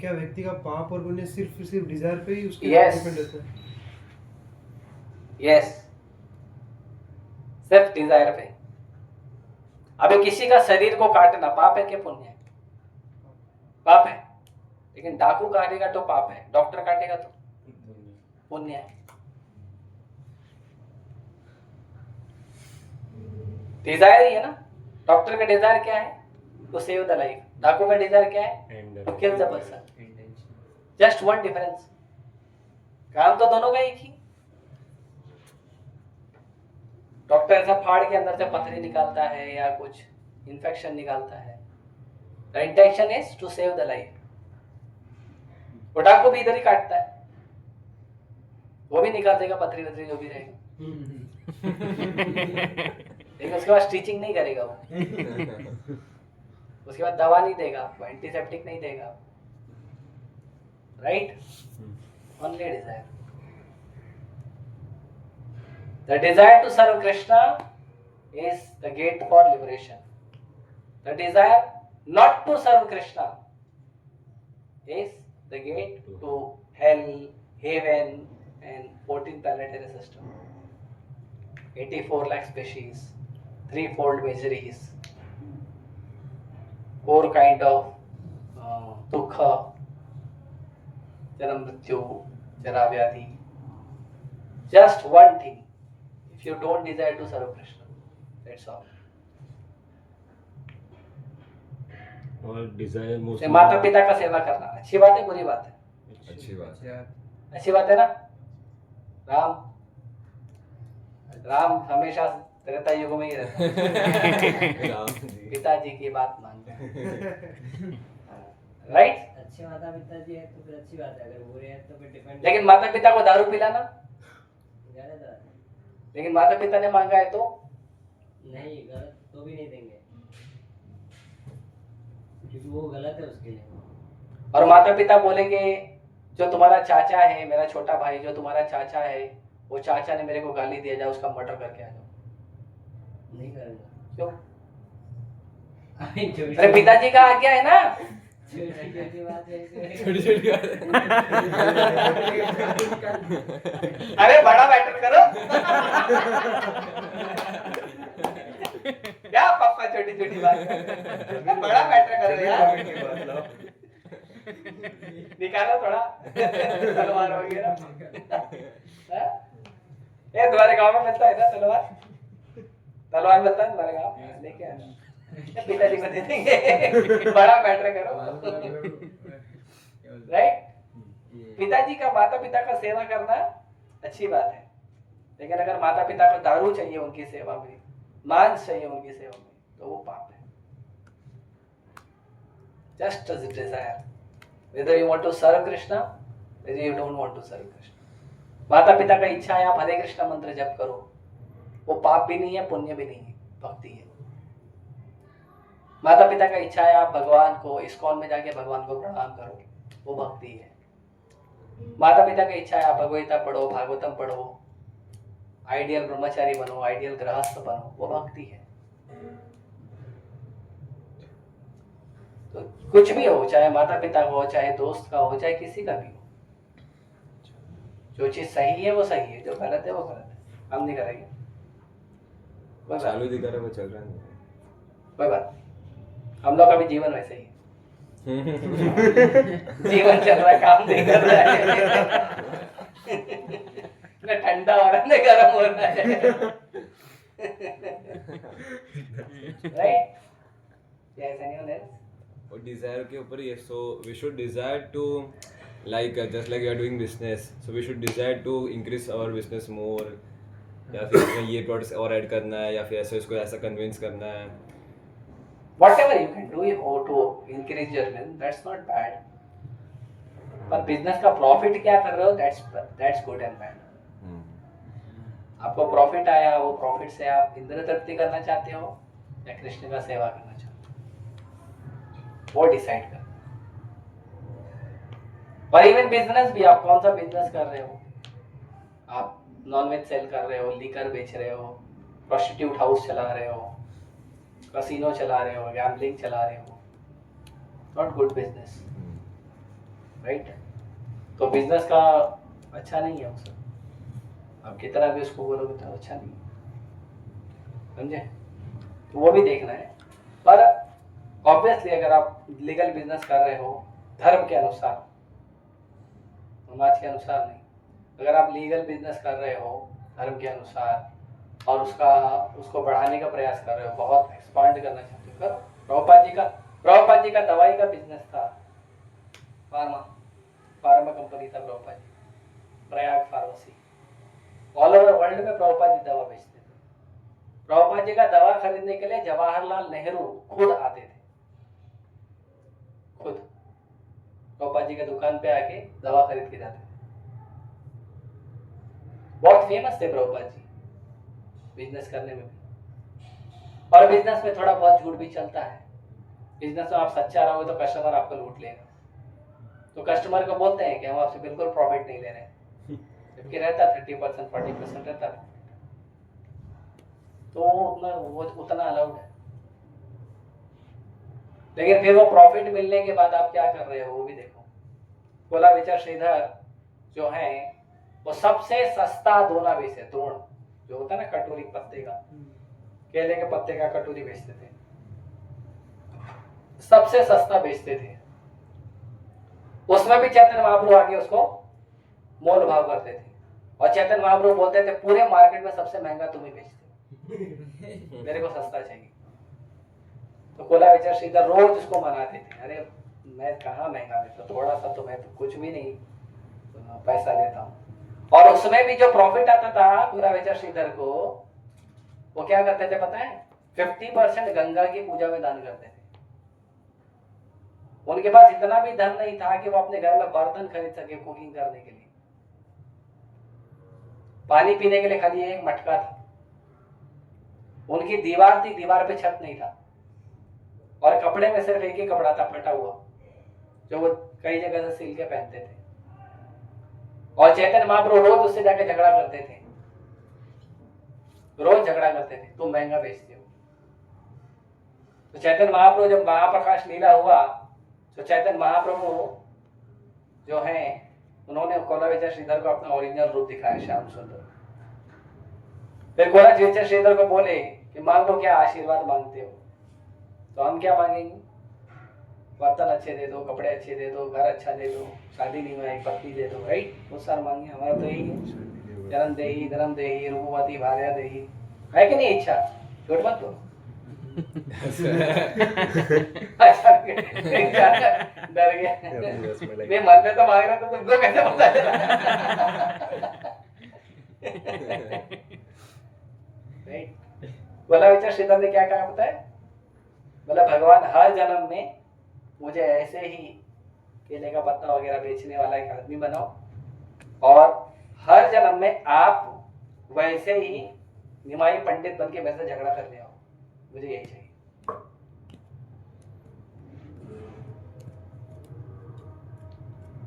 क्या व्यक्ति का पाप और पुण्य सिर्फ डिजायर पे ही उसके Yes. डिपेंड होता है? यस, सिर्फ डिजायर पे। अभी किसी का शरीर को काटना पाप है क्या पुण्य है? पाप है। लेकिन डाकू काटेगा तो पाप है, डॉक्टर काटेगा तो पुण्य है। डिजायर ही है ना। डॉक्टर का डिजायर क्या है? To save the life. डाकू का डिजायर क्या है? To kill the person. Just one difference. काम तो दोनों का एक ही। डॉक्टर ऐसा फाड़ के अंदर से पथरी निकालता है या कुछ इन्फेक्शन निकालता है, the intention is to save the life. वो डाकू भी इधर ही काटता है, वो भी निकाल देगा पथरी वथरी जो भी रहेगा, लेकिन उसके बाद स्टिचिंग नहीं करेगा वो, उसके बाद दवा नहीं देगा आपको, एंटीसेप्टिक नहीं देगा, right? Only desire. The desire to serve Krishna is the gate for liberation. The desire not to serve Krishna is the gate to hell, heaven, and 14 planetary system. 84 lakh species, threefold miseries, 4 kind of dukha, janam mrityu, jara vyadhi. Just one thing. If you don't desire to serve Krishna, that's all. और Dzire most माता पिता का सेवा करना अच्छी बात है, बुरी बात है? अच्छी बात है। अच्छी बात है ना। राम हमेशा त्रेता युग में ही रहता है। राम जी। पिताजी की बात मानते हैं, राइट? अच्छे माता पिता जी है तो फिर अच्छी बात है, अगर बुरे हैं तो फिर डिपेंड। लेकिन माता पिता को दारू पिलाना, गलत है। लेकिन माता पिता ने मांगा है तो नहीं, गलत तो भी नहीं देंगे क्योंकि वो गलत है उसके लिए। और माता पिता बोलेंगे जो तुम्हारा चाचा है, मेरा छोटा भाई जो तुम्हारा चाचा है, वो चाचा ने मेरे को गाली दिया, जाओ उसका मर्डर करके आ जाओ। नहीं करेंगे। क्यों? छोटी अरे पिताजी का आज्ञा है ना। छोटी बात है। छोटी छोटी बात। अरे बड़ा मैटर करो। क्या पापा छोटी छोटी बात कर? बड़ा मैटर करो यार। निकालो थोड़ा तलवार वगैरह। ये तुम्हारे गांव में मिलता है ना तलवार? तलवार मिलता है तुम्हारे गांव? लेके आना, पिताजी को दे देंगे। बड़ा मैटर करो, राइट? पिताजी का, माता पिता का सेवा करना अच्छी बात है, लेकिन अगर माता पिता को दारू चाहिए उनकी सेवा में, मांस चाहिए उनकी सेवा में, तो वो पाप है। just as a desire, whether you want to serve Krishna, whether you don't want to serve Krishna. माता पिता का इच्छा है आप हरे कृष्णा मंत्र जप करो, वो पाप भी नहीं है, पुण्य भी नहीं है, भक्ति है। माता पिता का इच्छा है आप भगवान को इस्कॉन में जाके भगवान को प्रणाम करो, वो भक्ति है। माता पिता की इच्छा है आप भगवद्गीता पढ़ो, भागवतम पढ़ो, आइडियल ब्रह्मचारी बनो, आइडियल गृहस्थ बनो, वो भक्ति है। तो कुछ भी हो, चाहे माता पिता हो, चाहे दोस्त का हो, चाहे किसी का भी हो, जो चीज सही है वो सही है, जो गलत है वो गलत है, हम नहीं करेंगे। कोई बात चालू दिखा रहा है, वो चल रहा नहीं। कोई बात नहीं, हम लोग का भी जीवन वैसे ही है। जीवन चल रहा है, काम नहीं कर रहा है, ना ठंडा हो रहा है ना गर्म हो रहा है, राइट? Yes, anyone else? और डिजायर के ऊपर ये, so we should desire to like just like you are doing business, so we should desire to increase our business more, या फिर इसमें ये प्रोडक्ट्स और ऐड करना है, या फिर ऐसे इसको ऐसा कन्विंस करना है। Whatever you can do to increase your business, that's not bad. पर बिजनेस का प्रॉफिट क्या कर रहे हो, that's good and bad. आपको प्रॉफिट आया, वो प्रॉफिट से आप इंद्र तृप्ति करना चाहते हो या कृष्ण का सेवा करना चाहते हो, वो डिसाइड कर। और इवन बिजनेस भी, आप कौन सा बिजनेस कर रहे हो, आप नॉनवेज सेल कर रहे हो, लीकर बेच रहे हो, प्रोस्टिट्यूट हाउस चला रहे हो, कसिनो चला रहे हो, गैम्बलिंग चला रहे हो, नॉट गुड बिजनेस, राइट? तो बिजनेस का अच्छा नहीं है वो सब, आप कितना भी उसको बोलोगे तो अच्छा नहीं है, समझे? तो वो भी देखना है। पर ऑब्वियसली अगर आप लीगल बिजनेस कर रहे हो धर्म के अनुसार, समाज के अनुसार नहीं, अगर आप लीगल बिजनेस कर रहे हो धर्म के अनुसार और उसको बढ़ाने का प्रयास कर रहे हो, बहुत एक्सपांड करना चाहते हो, करो। प्रभुपाद जी का दवाई का बिजनेस था, फार्मा कंपनी था Prabhupada ji, Prayag pharmacy. All over world में प्रभुपाद जी दवा बेचते थे। प्रभुपाद जी का दवा खरीदने के लिए जवाहरलाल नेहरू खुद आते थे, खुद प्रभुपाद जी के दुकान पे आके दवा खरीद के जाते थे। बहुत फेमस थे प्रभुपाद जी बिजनेस करने में भी। और बिजनेस में थोड़ा बहुत झूठ भी चलता है। बिजनेस में आप सच्चा रहोगे तो कस्टमर आपको लूट लेगा। तो कस्टमर को बोलते हैं कि हम आपसे बिल्कुल प्रॉफिट नहीं ले रहे, जबकि रहता 30% 40% रहता, तो वो उतना अलाउड है। लेकिन फिर वो प्रॉफिट मिलने के बाद आप क्या कर रहे हो वो भी देखो। कोला विचार श्रीधर जो है वो सबसे सस्ता दोना बेचते, द्रोण जो होता है ना कटोरी पत्ते का, केले के पत्ते का कटोरी बेचते थे, सबसे सस्ता बेचते थे। उसमें भी चैतन्य महाप्रभु आगे उसको मोल भाव करते थे और चैतन्य महाप्रभु बोलते थे पूरे मार्केट में सबसे महंगा तुम ही बेचते हो, मेरे को सस्ता चाहिए। तो कोला विचार श्रीधर रोज उसको मनाते थे, अरे मैं कहाँ महंगा देता, थोड़ा सा तो मैं तो कुछ भी नहीं पैसा लेता हूँ। और उसमें भी जो प्रॉफिट आता था कोला विचार श्रीधर को, वो क्या करते थे पता है, 50% गंगा की पूजा में दान करते थे। उनके पास इतना भी धन नहीं था कि वो अपने घर में बर्तन खरीद सके कुकिंग करने के लिए। पानी पीने के लिए खाली एक मटका था, उनकी दीवार थी, दीवार पे छत नहीं था, और कपड़े में सिर्फ एक ही कपड़ा था फटा हुआ जो वो कई जगह से सिल के पहनते थे। और चैतन्य महाप्रभु रोज उससे जाके झगड़ा करते थे, रोज झगड़ा करते थे, तुम महंगा बेचते हो। तो चैतन्य महाप्रभु जब महाप्रकाश लीला हुआ तो चैतन्य महाप्रभु जो है उन्होंने कोला विचार श्रीधर को अपना ओरिजिनल रूप दिखाया, श्याम सुंदर। फिर कोला विचार श्रीधर को बोले कि मांगो क्या, आशीर्वाद मांगते हो। तो हम क्या मांगेंगे, बर्तन अच्छे दे दो, कपड़े अच्छे दे दो, घर अच्छा दे दो, शादी नहीं हुआ एक पत्नी दे दो, राइट? बहुत सारा मांगे, हमारा तो यही है, जन्म देही धर्म देही रूपवती भार्या देही, है कि नहीं इच्छा? झूठ मत बोलो। डर गया, मैं मन में तो मांग रहा था, तुमको कैसे पता चला? बोला विचार श्रीधर ने क्या कहा पता है? बोला भगवान हर जन्म में मुझे ऐसे ही केले का पत्ता वगैरह बेचने वाला एक आदमी बनाओ और हर जन्म में आप वैसे ही निमाई पंडित बन के मेरे से झगड़ा करने आओ, मुझे यही चाहिए।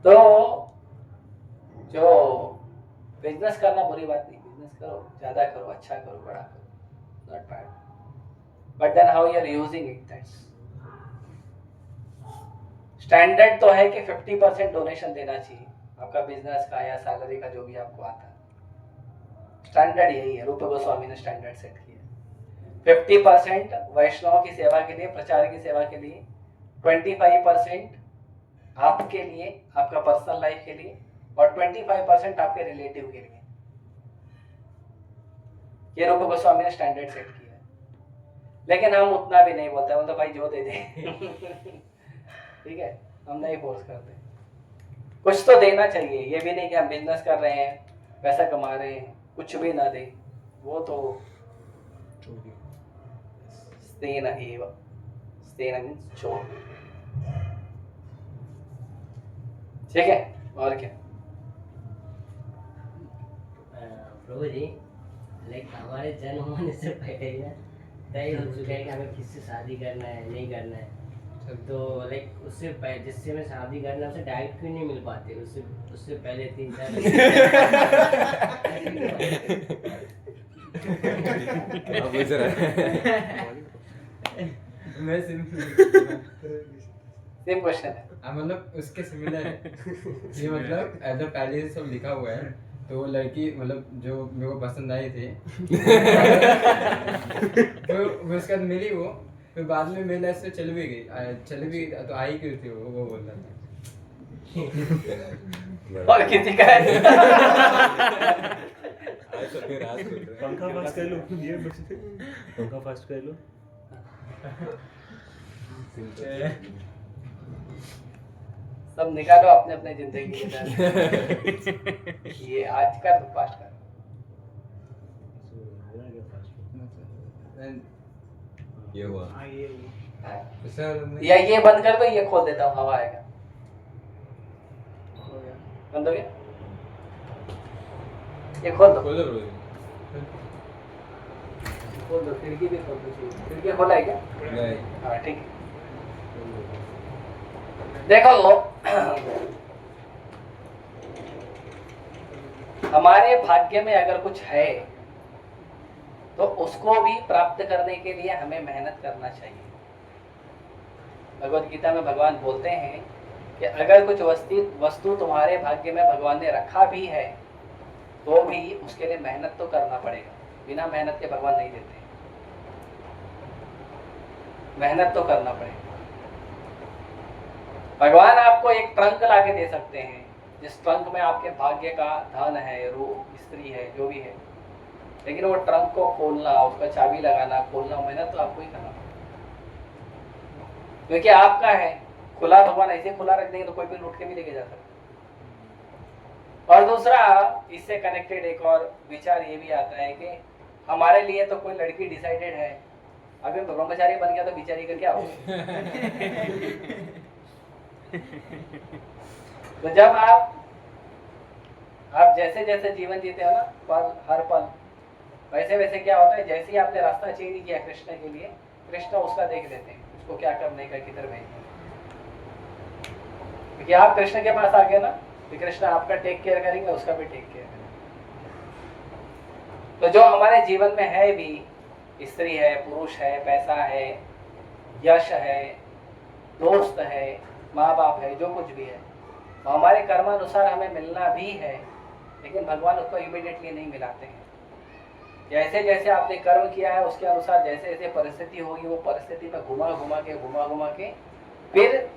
तो जो बिजनेस करना बुरी बात नहीं, बिजनेस करो, ज्यादा करो, अच्छा करो, बड़ा करो, not bad, but then how you are using it, that's standard. तो है कि 50% डोनेशन देना चाहिए आपका बिजनेस का या सैलरी का, जो भी आपको आता है। स्टैंडर्ड यही है, रूप गोस्वामी ने स्टैंडर्ड सेट किया। 50% वैष्णव की सेवा के लिए, प्रचार की सेवा के लिए, 25% आपके लिए, आपका पर्सनल लाइफ के लिए, और 25% आपके रिलेटिव के लिए। ये रूप गोस्वामी ने स्टैंडर्ड सेट किया है। लेकिन हम उतना भी नहीं बोलते, मतलब भाई जो दे दे ठीक है, हम नहीं फोर्स करते। कुछ तो देना चाहिए, ये भी नहीं कि हम बिजनेस कर रहे हैं, पैसा कमा रहे हैं, कुछ भी ना दे, वो तो स्तेन एव, स्तेन मींस चोर। ठीक है, और क्या? प्रभु जी, लाइक हमारे जन्म होने से पहले ही तय हो चुका है कि हमें किससे शादी करना है, नहीं करना है। तो लाइक उससे जिससे मैं शादी करना, उसे डायरेक्ट क्यों नहीं मिल पाते? उससे पहले 3-4 मैं सेम क्वेश्चन है। मतलब उसके सिमिलर है ये, मतलब एज अ पहले से सब लिखा हुआ है। तो वो लड़की मतलब जो मेरे को पसंद आई थी तो वो उसके बाद मिली वो, फिर बाद में मेरे लाइफ से चल भी गई तो आई क्यों थी वो बोल रहा था। और किसी का है? पंखा फास्ट कर लो, ये पंखा फास्ट कर लो। सब निकालो अपने अपने जिंदगी के साथ। ये आज का तो फास्ट कर। ये हुआ या ये बंद कर दो, ये खोल देता हूँ, हवा आएगा। बंद हो गया, ये खोल दो, खोलो ब्रो। खोल दो, खिड़की भी खोल दो। खिड़की खोला है क्या? नहीं, हाँ ठीक है। देखो हमारे भाग्य में अगर कुछ है तो उसको भी प्राप्त करने के लिए हमें मेहनत करना चाहिए। भगवत गीता में भगवान बोलते हैं कि अगर कुछ वस्तु तुम्हारे भाग्य में भगवान ने रखा भी है तो भी उसके लिए मेहनत तो करना पड़ेगा। बिना मेहनत के भगवान नहीं देते, मेहनत तो करना पड़ेगा। भगवान आपको एक ट्रंक ला के दे सकते हैं, जिस ट्रंक में आपके भाग्य का धन है, रूप, स्त्री है, जो भी है, लेकिन वो ट्रंक को खोलना, उसका चाबी लगाना, खोलना, मेहनत तो आपको ही करना पड़ेगा, क्योंकि आपका है। खुला भगवान ऐसे खुला रख देंगे तो कोई भी लूट के भी लेके जा सकता। और दूसरा, इससे कनेक्टेड एक और विचार ये भी आता है कि हमारे लिए तो कोई लड़की डिसाइडेड है, अभी ब्रह्मचारी बन गया तो बिचारी का क्या होगा? तो जब आप जैसे जैसे जीवन जीते हो ना, पल हर पल, वैसे वैसे क्या होता है, जैसे ही आपने रास्ता चेंज किया कृष्ण के लिए, कृष्ण उसका देख लेते हैं, उसको क्या करने का, किधर भेजना। क्योंकि आप कृष्ण के पास आ गए ना, तो कृष्ण आपका टेक केयर करेंगे, उसका भी टेक केयर करेंगे। तो जो हमारे जीवन में है भी, स्त्री है, पुरुष है, पैसा है, यश है, दोस्त है, माँ बाप है, जो कुछ भी है, वो हमारे कर्मानुसार हमें मिलना भी है, लेकिन भगवान उसको इमीडिएटली नहीं मिलाते हैं। जैसे जैसे आपने कर्म किया है उसके अनुसार जैसे जैसे परिस्थिति होगी, वो परिस्थिति में घुमा घुमा के फिर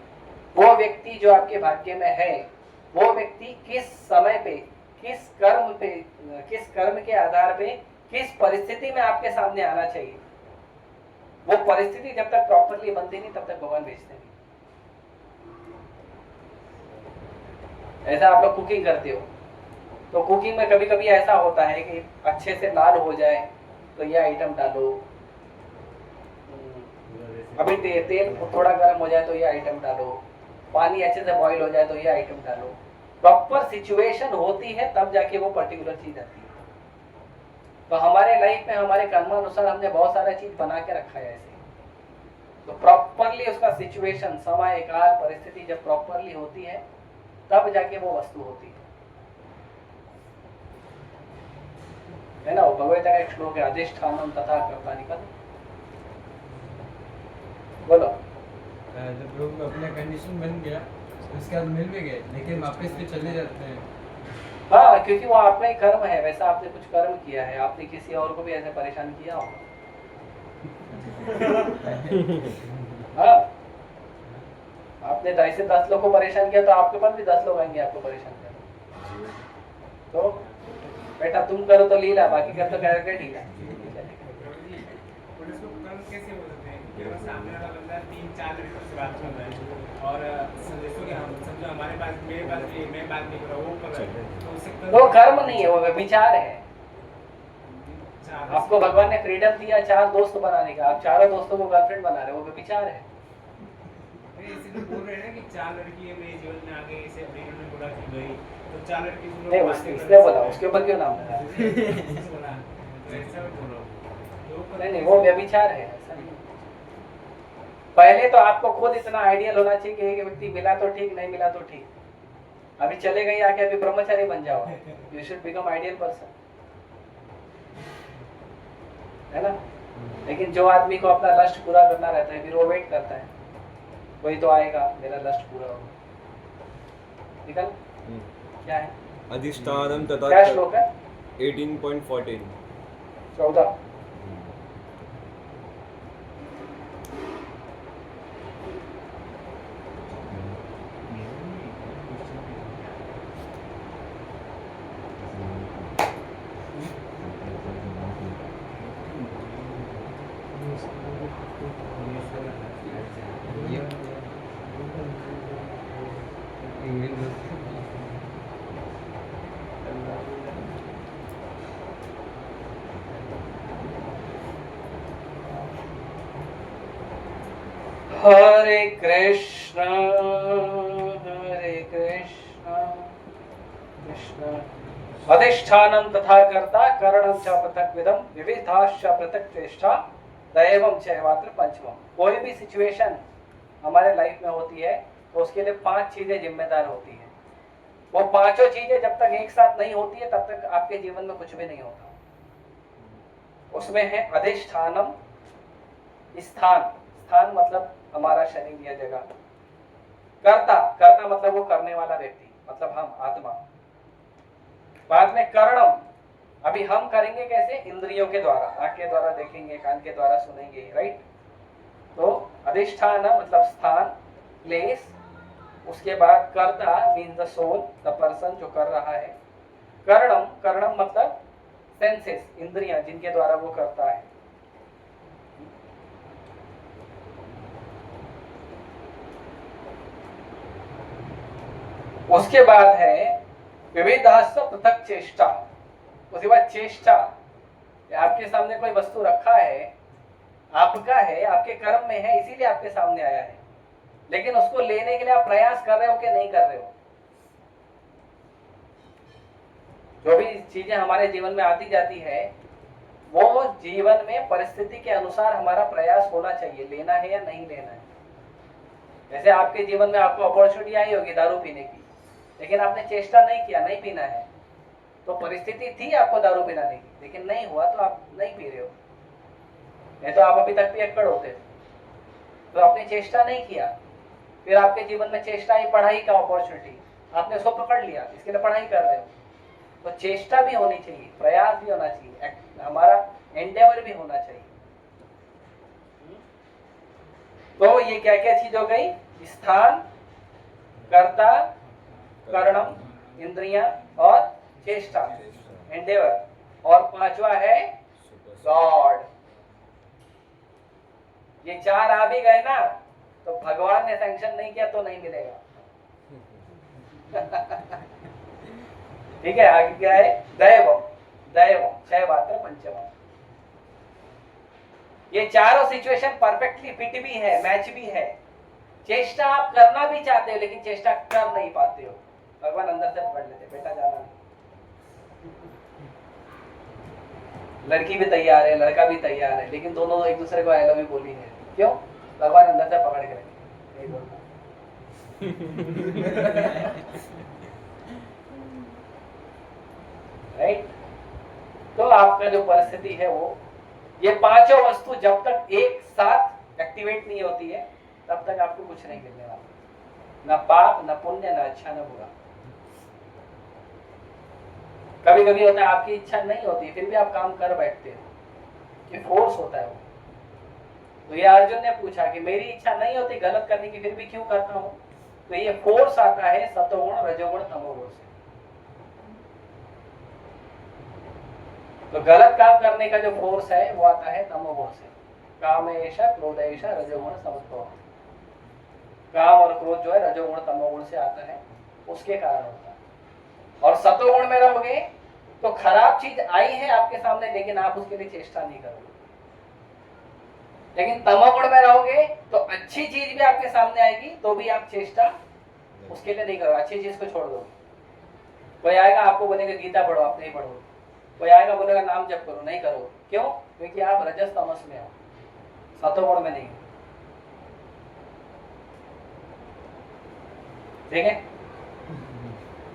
वो व्यक्ति जो आपके भाग्य में है, वो व्यक्ति किस समय पे, किस कर्म के आधार पे, किस परिस्थिति में आपके सामने आना चाहिए, वो परिस्थिति जब तक प्रॉपरली बनती नहीं तब तक भगवान भेजते नहीं। ऐसा आप लोग कुकिंग करते हो तो कुकिंग में कभी कभी ऐसा होता है कि अच्छे से लाल हो जाए तो ये आइटम डालो, अभी तेल थोड़ा गर्म हो जाए तो ये आइटम डालो, पानी अच्छे से बॉईल हो जाए तो ये आइटम डालो। प्रॉपर सिचुएशन होती है तब जाके वो पर्टिकुलर चीज आती है। तो हमारे लाइफ में हमारे कर्मानुसार हमने बहुत सारा चीज बना के रखा है ऐसे। तो प्रॉपरली उसका सिचुएशन, समय, काल, परिस्थिति जब प्रॉपरली होती है तब जाके वो वस्तु होती है ना। वो भगवत का एक श्लोक है, अधिष्ठानम तथा कर्ता निकल। बोलो। जब लोग अपना कंडीशन बन गया उसके बाद मिल भी गए लेकिन वापस भी चले जाते हैं। हाँ, क्योंकि वो आपका ही कर्म है, वैसा आपने कुछ कर्म किया है, आपने किसी और को भी ऐसे परेशान किया होगा। हाँ, आपने 2 से 10 लोग को परेशान किया तो आपके पास भी 10 लोग आएंगे आपको परेशान करने। तो बेटा तुम करो तो लीला, बाकी कर तो कर ढीला। और इसको कर्म कैसे बोलते हैं कि अगर सामने वाला बंदा 3-4 लड़कों से बात कर रहा है और समझो कि हम समझो हमारे पास, मेरे पास भी मैं बात नहीं कर रहा, वो कर रहा है, तो उससे वो कर्म नहीं है, वो व्यभिचार है। चार आपको भगवान ने फ्रीडम दिया 4 दोस्त बनाने का, आप चारों दोस्तों को गर्लफ्रेंड बना रहे हो, वो व्यभिचार है। इसी तो बोल रहे हैं ना कि 4 लड़की है मेरे जीवन में आगे, इसे अपने घर में बोला कि भाई तो 4 लड़की सुनो। नहीं, उसने बोला, उसके ऊपर क्यों नाम लगा? बोला तो ऐसा मैं बोल रहा हूँ। नहीं, वो व्यभिचार है, ऐसा नहीं। पहले तो आपको खुद इतना आइडियल होना चाहिए कि एक व्यक्ति मिला तो ठीक, नहीं मिला तो ठीक। अभी चले गए आके अभी ब्रह्मचारी बन जाओ, you should become ideal person, है ना। लेकिन जो आदमी को अपना लस्ट पूरा करना रहता है फिर वो वेट करता है, कोई तो आएगा मेरा लस्ट पूरा होगा। निकल क्या है? अधिष्ठानम क्या तथा श्लोक है? 18.14। 14। हरे कृष्ण कृष्ण अधिष्ठानम तथा कर्ता करणम च पृथक विदम विविधाश्च पृथक चेष्टा दैवम चैवात्र पंचमम। कोई भी सिचुएशन हमारे लाइफ में होती है तो उसके लिए 5 चीजें जिम्मेदार होती है। वो 5 चीजें जब तक एक साथ नहीं होती है तब तक आपके जीवन में कुछ भी नहीं होता। उसमें है अधिष्ठानम, स्थान, स्थान मतलब हमारा शरीर या जगह। कर्ता, कर्ता मतलब वो करने वाला व्यक्ति, मतलब हम, आत्मा। बाद में करणम, अभी हम करेंगे कैसे? इंद्रियों के द्वारा, आंख के द्वारा देखेंगे, कान के द्वारा सुनेंगे, राइट। तो अधिष्ठान मतलब स्थान, प्लेस। उसके बाद कर्ता means the soul, the person जो कर रहा है। करणम, करणम मतलब सेंसेस, इंद्रियां जिनके द्वारा वो करता है। उसके बाद है विविधाश्च पृथक चेष्टा। उसके बाद चेष्टा, आपके सामने कोई वस्तु रखा है, आपका है, आपके कर्म में है, इसीलिए आपके सामने आया है, लेकिन उसको लेने के लिए आप प्रयास कर रहे हो कि नहीं कर रहे हो। जो भी चीजें हमारे जीवन में आती जाती है वो जीवन में परिस्थिति के अनुसार हमारा प्रयास होना चाहिए, लेना है या नहीं लेना है। जैसे आपके जीवन में आपको अपॉर्चुनिटी आई होगी दारू पीने की, लेकिन आपने चेष्टा नहीं किया, नहीं पीना है, तो परिस्थिति थी आपको दारू पिलाने की, लेकिन नहीं हुआ तो आप नहीं पी रहे हो। नहीं तो आप अभी तक पियक्कड़ होते, तो आपने चेष्टा नहीं किया। फिर आपके जीवन में चेष्टा ही पढ़ाई का अपॉर्चुनिटी, आपने उसको पकड़ लिया, इसके लिए पढ़ाई कर रहे हो। तो चेष्टा भी होनी चाहिए, प्रयास भी होना चाहिए, हमारा एंडेवर भी होना चाहिए। तो ये क्या क्या चीज हो गई? स्थान, कर्ता, करणम, इंद्रियां और चेष्टा, एंडेवर। और 5वां है गॉड। ये 4 आ भी गए ना तो भगवान ने सैंक्शन नहीं किया तो नहीं मिलेगा। ठीक है, आगे क्या है? दैवम, दैवम 6 मात्र पंचम। ये चारों सिचुएशन परफेक्टली फिट भी है, मैच भी है। चेष्टा आप करना भी चाहते हो लेकिन चेष्टा कर नहीं पाते हो। भगवान अंदर से पकड़ लेते, बेटा जाना नहीं। लड़की भी तैयार है, लड़का भी तैयार है, लेकिन दोनों एक दूसरे को आई लव यू बोली है। क्यों? भगवान अंदर से पकड़ के रखे, नहीं बोलना। राइट? तो आपका जो परिस्थिति है वो, ये पांचों वस्तु जब तक एक साथ एक्टिवेट नहीं होती है तब तक आपको कुछ नहीं मिलने वाला, ना पाप, ना पुण्य, ना अच्छा, ना बुरा। कभी कभी होता है आपकी इच्छा नहीं होती फिर भी आप काम कर बैठते हो, ये फोर्स होता है वो। तो ये अर्जुन ने पूछा कि मेरी इच्छा नहीं होती गलत करने की फिर भी क्यों करता हूं? तो ये फोर्स आता है सतोगुण, रजोगुण, तमोगुण से। तो गलत काम करने का जो फोर्स है वो आता है तमोगुण से। कामेश, क्रोधेश, रजोगुण, समत्व। काम और क्रोध जो है रजोगुण तमोगुण से आता है, उसके कारण होता है। और सतोगुण में रहोगे तो खराब चीज आई है आपके सामने लेकिन आप उसके लिए चेष्टा नहीं करोगे। लेकिन तमोगुण में रहोगे तो अच्छी चीज भी आपके सामने आएगी तो भी आप चेष्टा उसके लिए नहीं करोगे, अच्छी चीज को छोड़ दोगे। कोई आएगा आपको बोलेगा गीता पढ़ो, आप नहीं पढ़ोगे। कोई आएगा बोलेगा नाम जप करो, नहीं करो। क्यों? क्योंकि आप रजस तमस में हो, सतोगुण में नहीं हो। ठीक है?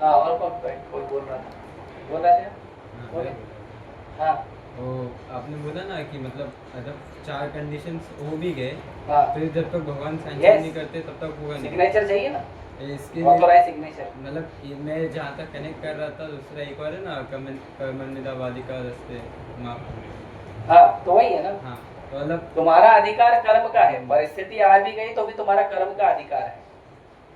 हाँ, और कोई बोल रहा था, बोल रहा था? बोले? हाँ तो आपने बोला ना कि मतलब जब 4 कंडीशंस हो भी गए हाँ, फिर जब तक भगवान सैंक्शन Yes. नहीं करते तब तक होगा नहीं। सिग्नेचर चाहिए ना, इसके ऑथोराइज सिग्नेचर। मतलब मैं जहाँ तक कनेक्ट कर रहा था दूसरा एक और है ना कर्मण्यवादी का रस्ते माफ। हाँ, तो वही है ना, हाँ तो मतलब तुम्हारा अधिकार कर्म का है। परिस्थिति आ भी गई तो भी तुम्हारा कर्म का अधिकार है,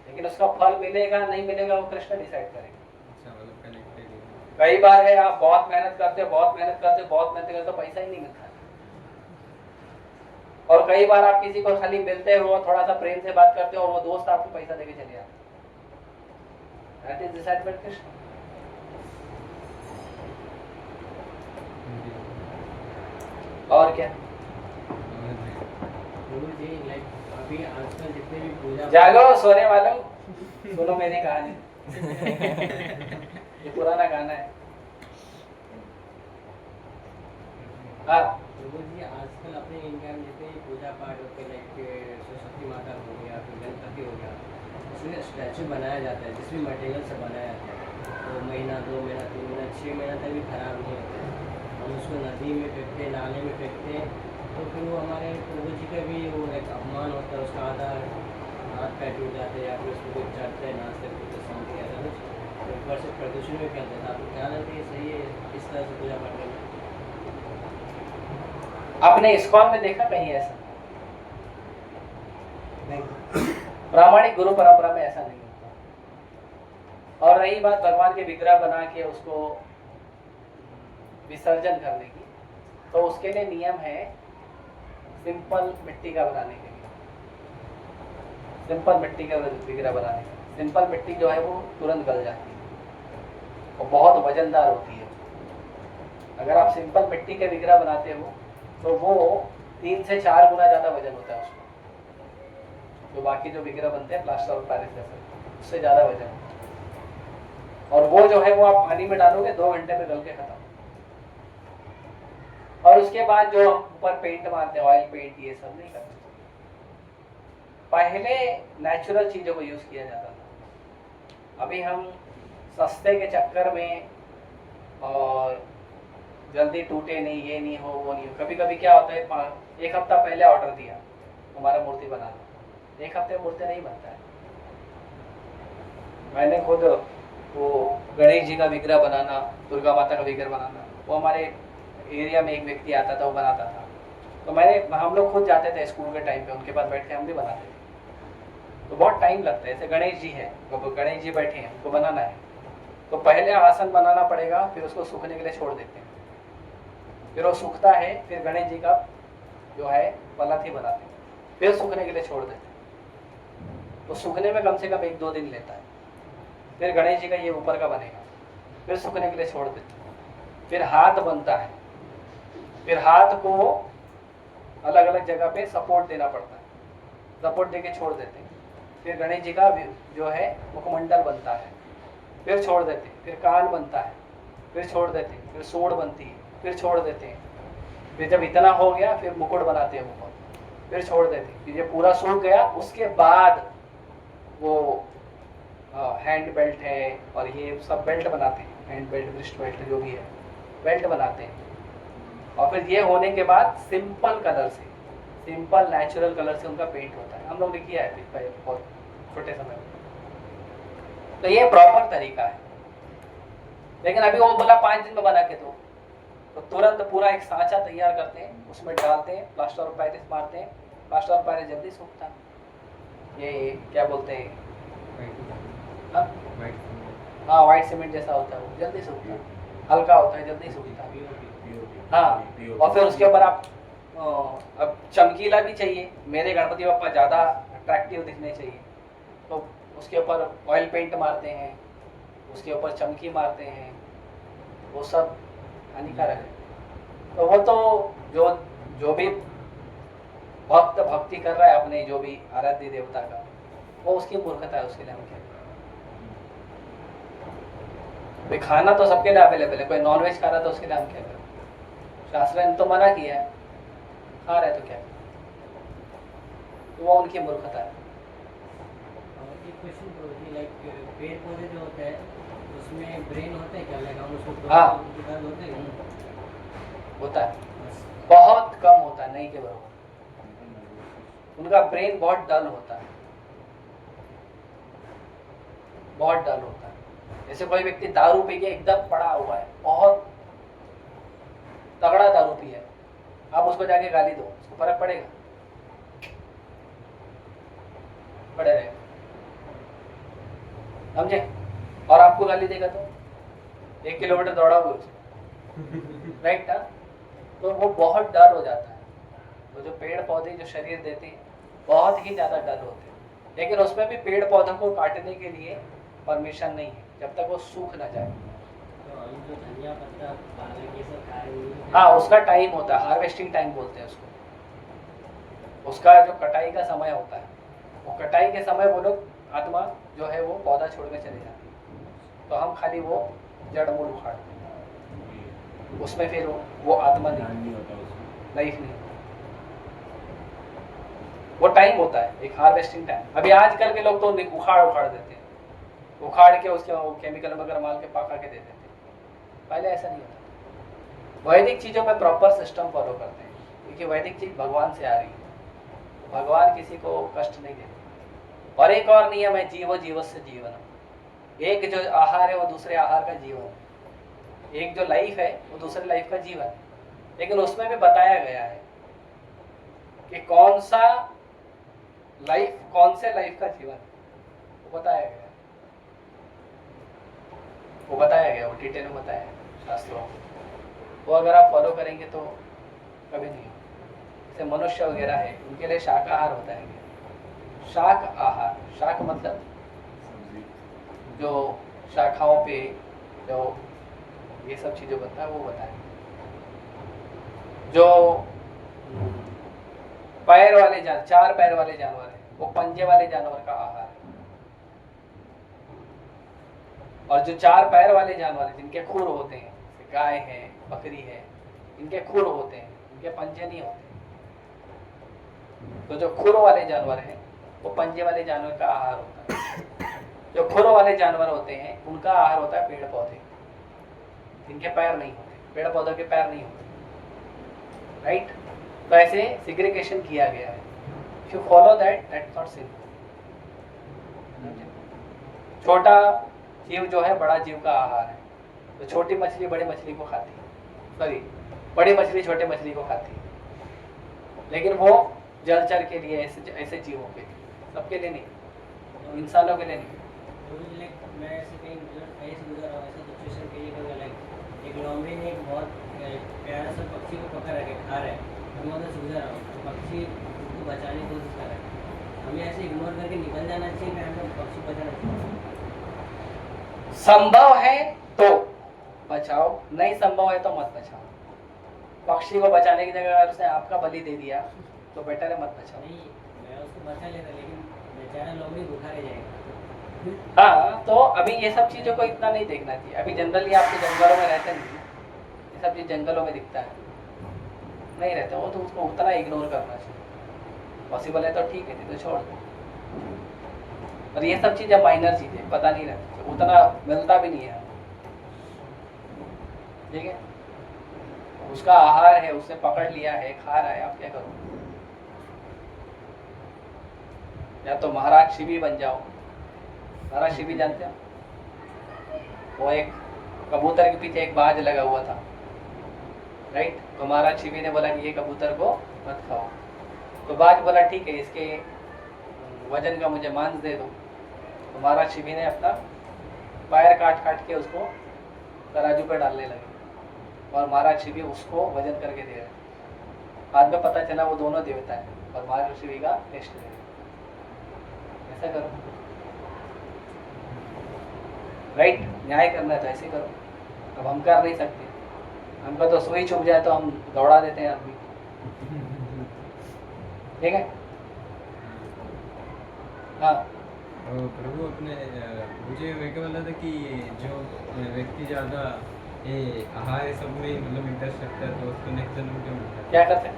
लेकिन उसका फल मिलेगा नहीं मिलेगा वो कृष्ण डिसाइड करेगा। अच्छा मतलब कनेक्टेड है। कई बार है आप बहुत मेहनत करते हो, बहुत मेहनत करते हो, बहुत मेहनत करते हो, पैसा ही नहीं मिलता। और कई बार आप किसी को खाली मिलते हो, थोड़ा सा प्रेम से बात करते हो और वो दोस्त आपको पैसा देके चले जाते। That is decided by Krishna. और क्या? गुरु जी लाइक अभी आजकल जितने भी पूजा जागो सोने वालों, सुनो मेरी कहानी। ये पुराना गाना है। हाँ, गुरु जी आजकल अपने इंडिया में जितने भी पूजा पाठ होते हैं लाइक सरस्वती माता हो गया, फिर गणपति हो गया, उसमें स्टैचू बनाया जाता है जिस भी मटेरियल से बनाया जाता है। तो महीना, 2 महीना, 3 महीना, 6 महीना तक भी खराब नहीं होते। हम उसको नदी में फेंकते हैं, नाले में फेंकते हैं, तो फिर वो हमारे प्रभु जी का भी वो एक अपमान होता है। उसका आधा हाथ पैर टूट जाते हैं या फिर उसको कुछ चढ़ते हैं, नाचते कूदते शांति ऐसा कुछ, तो ऊपर से प्रदूषण भी फैलता था। आपको क्या लगता है ये सही है इस तरह से पूजा पाठ करना? आपने इस्कॉन में देखा कहीं ऐसा? नहीं। प्रामाणिक गुरु परंपरा में ऐसा नहीं होता। और रही बात भगवान के विग्रह बना के उसको विसर्जन करने की, तो उसके लिए नियम है सिंपल मिट्टी का बनाने के लिए। सिंपल मिट्टी का विग्रह बनाने का, सिंपल मिट्टी जो है वो तुरंत गल जाती है और बहुत वजनदार होती है। अगर आप सिंपल मिट्टी के विग्रह बनाते हो तो वो 3 से 4 गुना ज्यादा वजन होता है उसका। तो बाकी जो विग्रह बनते हैं प्लास्टर ऑफ पेरिस जैसे, उससे ज्यादा वजन होता है। और वो जो है वो आप पानी में डालोगे 2 घंटे में गल के खत्म। और उसके बाद जो ऊपर पेंट मारते हैं, ऑयल पेंट, ये सब नहीं करते। पहले नेचुरल चीजों को यूज किया जाता था। अभी हम सस्ते के चक्कर में और जल्दी टूटे नहीं, ये नहीं हो, वो नहीं हो। कभी कभी क्या होता है, 1 हफ्ता पहले ऑर्डर दिया हमारा मूर्ति बना लो, 1 हफ्ते मूर्ति नहीं बनता है। मैंने खुद वो गणेश जी का विग्रह बनाना, दुर्गा माता का विग्रह बनाना, वो हमारे एरिया में एक व्यक्ति आता था, वो बनाता था। तो हम लोग खुद जाते थे स्कूल के टाइम पे, उनके पास बैठ के हम भी बनाते थे। तो बहुत टाइम लगता है। जैसे गणेश जी है, तो गणेश जी बैठे हैं, उनको बनाना है तो पहले आसन बनाना पड़ेगा, फिर उसको सूखने के लिए छोड़ देते हैं। फिर वो सूखता है, फिर गणेश जी का जो है पलथ ही बनाते हैं, फिर सूखने के लिए छोड़ देते हैं। तो सूखने में कम से कम 1-2 दिन लेता है। फिर गणेश जी का ये ऊपर का बनेगा, फिर सूखने के लिए छोड़ देते हैं। फिर हाथ बनता है, फिर हाथ को अलग अलग जगह पे सपोर्ट देना पड़ता है, सपोर्ट देके छोड़ देते हैं। फिर गणेश जी का जो है मुखमंडल बनता है, फिर छोड़ देते हैं। फिर कान बनता है, फिर छोड़ देते हैं। फिर सूंड बनती है, फिर छोड़ देते हैं। फिर जब इतना हो गया फिर मुकुट बनाते हैं ऊपर, फिर छोड़ देते हैं। फिर ये पूरा सूख गया, उसके बाद वो हैंड बेल्ट है और ये सब बेल्ट बनाते हैं, हैंड बेल्ट, रिस्ट बेल्ट जो भी है, बेल्ट बनाते हैं। और फिर ये होने के बाद सिंपल कलर से, सिंपल नेचुरल कलर से उनका पेंट होता है। हम लोग ने किया है पहले बहुत छोटे समय में। तो ये प्रॉपर तरीका है। लेकिन अभी वो बोला 5 दिन में बना के दो, तो तुरंत पूरा एक सांचा तैयार करते हैं, उसमें डालते हैं, प्लास्टर ऑफ पेरिस मारते हैं। प्लास्टर ऑफ पेरिस जल्दी सूखता है, ये क्या बोलते हैं, हाँ व्हाइट सीमेंट जैसा होता है, वो जल्दी सूखता है, हल्का होता है, जल्दी सूखता है। हाँ, और फिर उसके ऊपर आप अब चमकीला भी चाहिए, मेरे गणपति बप्पा ज़्यादा अट्रैक्टिव दिखने चाहिए, तो उसके ऊपर ऑयल पेंट मारते हैं, उसके ऊपर चमकी मारते हैं, वो सब हानिकारक है। तो वो तो जो भी भक्त भक्ति कर रहा है अपने जो भी आराध्य देवता का, वो उसकी मूर्खता है, उसके लिए हम क्या करें। भाई खाना तो सबके लिए अवेलेबल है, कोई नॉनवेज खा रहा है तो उसके लिए हम क्या करें। शास्त्र ने तो मना किया है, खा रहे तो क्या करें, तो वो उनकी मूर्खता है। और एक क्वेश्चन प्रोजी, लाइक पेड़ पौधे जो होते हैं उसमें ब्रेन होता है क्या, लाइक हम उसको हाँ। होते हैं होता है, बहुत कम होता है, नहीं के बराबर। उनका ब्रेन बहुत डल होता है, बहुत डल होता है। जैसे कोई व्यक्ति दारू पी के एकदम पड़ा हुआ है, बहुत तगड़ा दारू पिया है, आप उसको जाके गाली दो, उसको फर्क पड़ेगा? पड़े रहेगा, समझे? और आपको गाली देगा तो 1 किलोमीटर दौड़ाओगे उसको, राइट ना? तो वो बहुत डर हो जाता है। तो जो पेड़ पौधे जो शरीर देते हैं बहुत ही ज़्यादा डर होते हैं, लेकिन उसमें भी पेड़ पौधों को काटने के लिए परमिशन नहीं है जब तक वो सूख ना जाए। तो हम जो धनिया पत्ता पालक ये सब खा रहे हैं, हाँ, उसका टाइम होता है, हार्वेस्टिंग टाइम बोलते हैं उसको। उसका जो कटाई का समय होता है, वो कटाई के समय वो लोग आत्मा जो है वो पौधा छोड़ के चले जाती है, तो हम खाली वो जड़ मूल उखाड़ते हैं, उसमें फिर वो आत्मा नहीं होता उसमें। लाइफ नहीं, वो टाइम होता है, एक हार्वेस्टिंग टाइम। अभी आजकल के लोग तो उखाड़ देते हैं, उखाड़ के उसके केमिकल वगैरह माल के पका के दे देते हैं। पहले ऐसा नहीं होता। वैदिक चीज़ों में प्रॉपर सिस्टम फॉलो करते हैं, क्योंकि वैदिक चीज़ भगवान से आ रही है, भगवान किसी को कष्ट नहीं देते। और एक और नियम है, जीवो जीवस्य जीवनम। एक जो आहार है वो दूसरे आहार का जीवन है, एक जो लाइफ है वो दूसरे लाइफ का जीवन है। लेकिन उसमें भी बताया गया है कि कौन सा लाइफ, कौन से लाइफ का जीवन वो बताया गया, वो बताया गया, वो डिटेल में बताया है शास्त्रों में। वो अगर आप फॉलो करेंगे तो कभी नहीं। जैसे मनुष्य वगैरह है, उनके लिए शाकाहार होता है। शाक आहार, शाक मतलब जो शाखाओं पे जो ये सब चीज़ें बनता है वो बताया। जो पैर वाले जानवर, 4 पैर वाले जानवर है, वो पंजे वाले जानवर का आहार है। और जो 4 पैर वाले जानवर है, जिनके खुर होते हैं, गाय है, बकरी है, इनके खुर होते हैं, इनके पंजे नहीं होते। तो जो खुर वाले जानवर हैं वो पंजे वाले जानवर का आहार होता है। जो खुर वाले जानवर होते हैं उनका आहार होता है पेड़ पौधे, इनके पैर नहीं होते, पेड़ पौधों के पैर नहीं होते, राइट? तो ऐसे सिग्रीगेशन किया गया है। If you follow that not simple. छोटा जीव जो है बड़ा जीव का आहार है, तो छोटी मछली बड़ी मछली को खाती है, सॉरी बड़ी मछली छोटे मछली को खाती है, लेकिन वो जलचर के लिए, ऐसे जीवों के लिए, सबके लिए नहीं, इंसानों के लिए नहीं। मैं ऐसे कहीं गुजर रहा हूँ, ऐसा सिचुएशन क्रिएट हो गया, लाइक एक लोमड़ी ने एक बहुत प्यारा सा पक्षी को पकड़ रखे खा रहे हैं, हम उधर से गुजर रहा हूँ, तो पक्षी उसको बचाने की कोशिश कर रहा है, हमें ऐसे इग्नोर करके निकल जाना चाहिए कि हमें पक्षी बचाना चाहिए? संभव है तो बचाओ, नहीं संभव है तो मत बचाओ। पक्षी को बचाने की जगह अगर उसने आपका बलि दे दिया तो बेटर है मत बचाओ। नहीं, मैं उसको बचा लेता, लेकिन बेचारा लोमड़ी भूखा रह जाएगा। हाँ, तो अभी ये सब चीज़ों को इतना नहीं देखना चाहिए। अभी जनरली आपके जंगलों में रहते नहीं, ये सब चीज़ जंगलों में दिखता है, नहीं रहते हो तो उसको उतना इग्नोर करना चाहिए। पॉसिबल है तो ठीक है, नहीं तो छोड़ दो। और ये सब चीज़ें माइनर चीज़ें पता नहीं रहती, उतना मिलता भी नहीं है, ठीक है। उसका आहार है, उसने पकड़ लिया है, खा रहा है, आप क्या करो? या तो महाराज शिवी बन जाओ। महाराज शिवी जानते हो? वो एक कबूतर के पीछे एक बाज लगा हुआ था, राइट। तो महाराज शिवी ने बोला कि ये कबूतर को मत खाओ। तो बाज बोला ठीक है, इसके वजन का मुझे मांस दे दो। तो महाराज शिवी ने अपना पैर काट काट के उसको तराजू पे डालने लगे और महाराज शिवी उसको वजन करके दे रहे। बाद में पता चला वो दोनों देवता है और महाराज शिवी का टेस्ट ले रहे। ऐसा करो, राइट। न्याय करना है तो ऐसे करो। अब हम कर नहीं सकते, हमको तो सुई चुभ जाए तो हम दौड़ा देते हैं आदमी, ठीक है। हाँ, प्रभु अपने मुझे वही क्या बोला था कि जो व्यक्ति ज़्यादा ये आहार ये सब में मतलब इंटरेस्ट रखता है तो उसको नेक्स्ट जन्म क्यों मिलता है? क्या कर सकते हैं?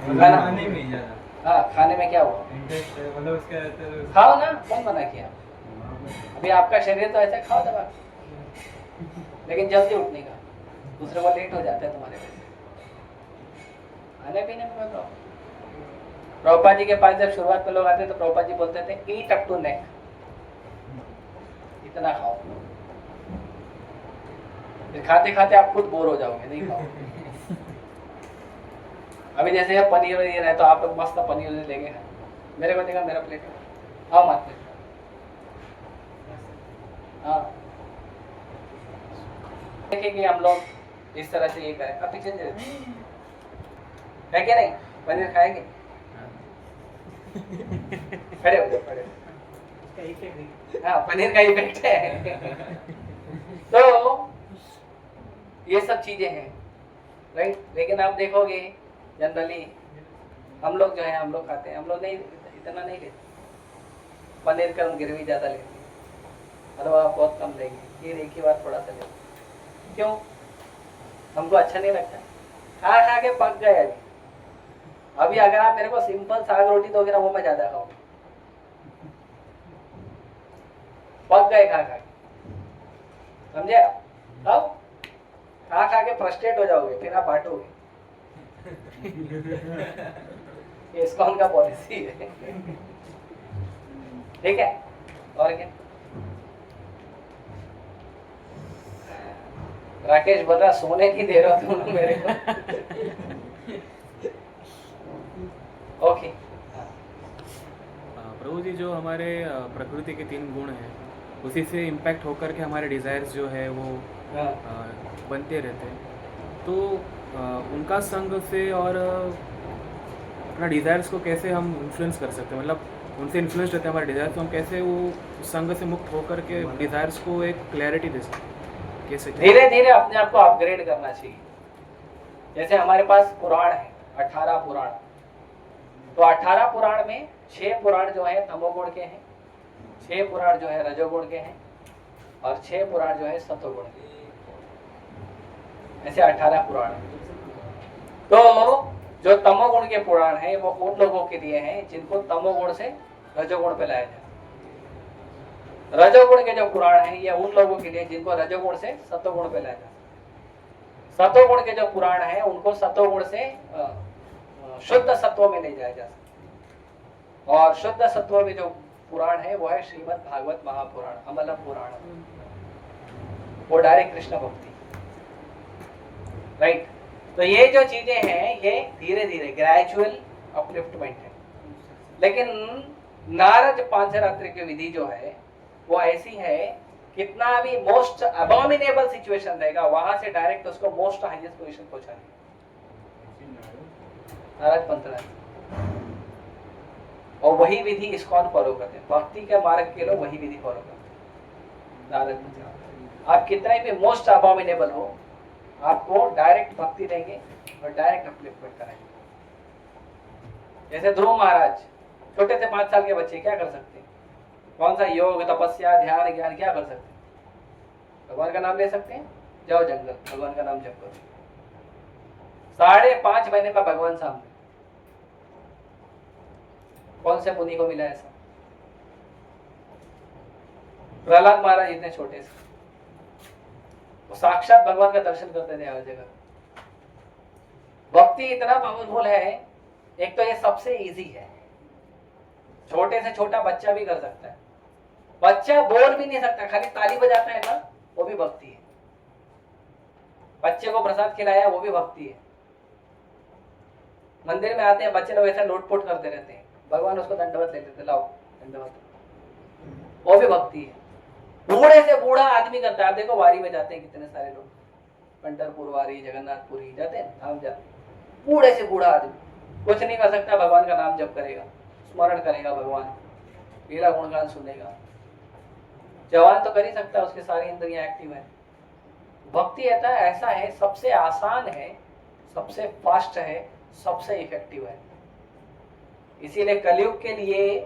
मतलब खाने में ज़्यादा हाँ, खाने में क्या हुआ? इंटरेस्ट मतलब उसका रहता है तो खाओ ना, कौन मना किया? अभी आपका शरीर तो ऐसा खाओ दबा, लेकिन जल्दी उठने का, दूसरे को लेट हो जाता है तुम्हारे वजह से। खाने पीने में कोई प्रॉब्लम। प्रभुपाद जी के पास जब शुरुआत में लोग आते तो प्रभुपाद जी बोलते थे ईट अप टू नेक, इतना खाओ। फिर खाते खाते आप खुद बोर हो जाओगे, नहीं खाओ। अभी जैसे अब पनीर वनीर है तो आप लोग मस्त पनीर वनीर लेके खाए। मेरे को देखा, मेरा प्लेट है, आओ मत प्लेट। हाँ, देखिए कि हम लोग इस तरह से ये करें। अब पीछे है क्या नहीं? पनीर खाएंगे? खड़े हो जाओ, खड़े हो जाओ। हाँ, पनीर का इफेक्ट है। तो ये सब चीजें हैं, राइट। लेकिन आप देखोगे जनरली हम लोग जो है हम लोग खाते हैं, हम लोग नहीं इतना नहीं लेते। पनीर का ग्रेवी ज्यादा लेते हैं, हलवा बहुत कम लेंगे, खीर एक ही बार थोड़ा सा लेंगे। क्यों? हमको अच्छा नहीं लगता। खा खा के पक गए। अभी अगर आप मेरे को सिंपल साग रोटी दोगे ना, वो मैं ज्यादा खाऊंगा। पक गए खा खा के, समझे? अब खा खा के फ्रस्ट्रेट हो जाओगे, फिर आप बांटोगे। ये इस्कॉन का पॉलिसी है, ठीक है। और क्या? राकेश बोल रहा सोने नहीं दे रहा तुम मेरे को। ओके। प्रभु जी, जो हमारे प्रकृति के 3 गुण हैं उसी से इम्पैक्ट होकर के हमारे डिज़ायर्स जो है वो बनते रहते हैं। तो उनका संग से और अपना डिज़ायर्स को कैसे हम इन्फ्लुएंस कर सकते हैं? मतलब उनसे इन्फ्लुएंस रहते हैं हमारे डिज़ायर्स, तो हम कैसे वो संग से मुक्त होकर के डिज़ायर्स को एक क्लैरिटी दे सकते हैं? कैसे? धीरे धीरे अपने आप को अपग्रेड करना चाहिए। जैसे हमारे पास पुराण है, 18 पुराण। तो 18 पुराण में 6 पुराण जो है तमोगुण के हैं, 6 पुराण जो है रजोगुण के हैं और 6 पुराण जो है सतोगुण के। ऐसे 18 पुराण हैं। तो जो तमोगुण के पुराण हैं वो उन लोगों के लिए हैं जिनको तमोगुण से रजोगुण पे लाया जाए। रजोगुण के जो पुराण हैं ये उन लोगों के लिए जिनको रजोगुण से सतोगुण पे लाया जाए। सतोगुण के जो पुराण हैं उनको सतोगुण से शुद्ध सत्व में ले जाया जा सकता। और शुद्ध सत्व में जो पुराण है वो है श्रीमद् भागवत महापुराण, अमलम पुराण, वो डायरेक्ट कृष्ण भक्ति, राइट। तो ये जो चीजें हैं ये धीरे धीरे ग्रेजुअल अपलिफ्टमेंट है। लेकिन नारद पांचरात्रि की विधि जो है वो ऐसी है, कितना भी मोस्ट अबॉमिनेबल सिचुएशन रहेगा वहां से डायरेक्ट उसको मोस्ट हाईएस्ट पोजीशन पहुंचाने। नारद पंचरात्रि और वही विधि इस्कॉन फॉलो करते हैं। भक्ति के मार्ग के लोग वही विधि फॉलो करते हैं, नारद पंचरात्रि। आप कितने भी मोस्ट अबॉमिनेबल हो, आपको डायरेक्ट भक्ति देंगे और डायरेक्ट अपलिफ्टमेंट कराएंगे। जैसे ध्रुव महाराज छोटे से 5 साल के बच्चे क्या कर सकते हैं? कौन सा योग, तपस्या, ध्यान, ज्ञान क्या कर सकते हैं? भगवान का नाम ले सकते हैं, जाओ जंगल भगवान का नाम जप करो। 5.5 महीने का भगवान सामने, कौन से मुनि को मिला ऐसा? प्रहलाद महाराज इतने छोटे से, वो साक्षात भगवान का दर्शन करते थे हर जगह। भक्ति इतना पावरफुल है, एक तो ये सबसे इजी है, छोटे से छोटा बच्चा भी कर सकता है। बच्चा बोल भी नहीं सकता, खाली ताली बजाता है ना, वो भी भक्ति है। बच्चे को प्रसाद खिलाया, वो भी भक्ति है। मंदिर में आते हैं बच्चे लोग ऐसा लोटपोट करते रहते हैं, भगवान उसको दंडवत ले लेते, लाओ दंडवत, वो भी भक्ति है। बूढ़े से बूढ़ा आदमी करता है। आप देखो वारी में जाते हैं कितने सारे लोग, पंढरपुर वारी, जगन्नाथपुरी जाते हैं, धाम जाते हैं। बूढ़े से बूढ़ा आदमी कुछ नहीं कर सकता, भगवान का नाम जप करेगा, स्मरण करेगा भगवान, लीला गुणगान सुनेगा। जवान तो कर ही सकता है, उसकी सारी इंद्रियां एक्टिव है। भक्ति ऐसा है, सबसे आसान है, सबसे फास्ट है, सबसे इफेक्टिव है। इसीलिए कलयुग के लिए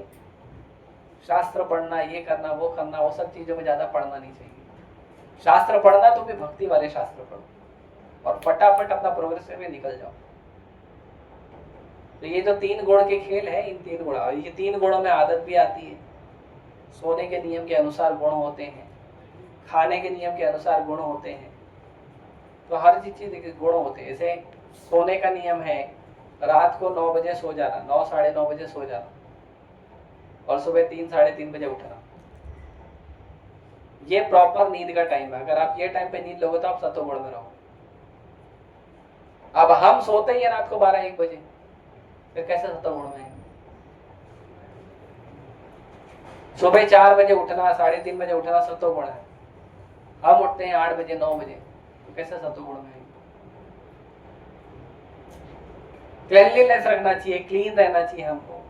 शास्त्र पढ़ना, ये करना, वो सब चीजों में ज्यादा पढ़ना नहीं चाहिए। शास्त्र पढ़ना तो भी भक्ति वाले शास्त्र पढ़ो और फटाफट अपना प्रोग्रेस में निकल जाओ। तो ये जो 3 गुण के खेल है, इन 3 गुण, ये 3 गुणों में आदत भी आती है। सोने के नियम के अनुसार गुण होते हैं, खाने के नियम के अनुसार गुण होते हैं। तो हर चीज के गुण होते हैं। जैसे सोने का नियम है रात को 9 बजे सो जाना, 9 साढ़े 9 बजे सो जाना और सुबह 3 साढ़े 3 बजे उठना। ये प्रॉपर नींद का टाइम है। अगर आप ये टाइम पे नींद लोगे तो आप सतोगुण में रहोगे। अब हम सोते ही है रात को 12-1 बजे, फिर कैसे सतोगुण में? सुबह 4 बजे उठना, 3:30 बजे उठना सतोगुण है। हम उठते हैं 8 बजे 9 बजे, तो कैसे सतोगुण में? क्लीनलीनेस रखना चाहिए, क्लीन रहना चाहिए हमको।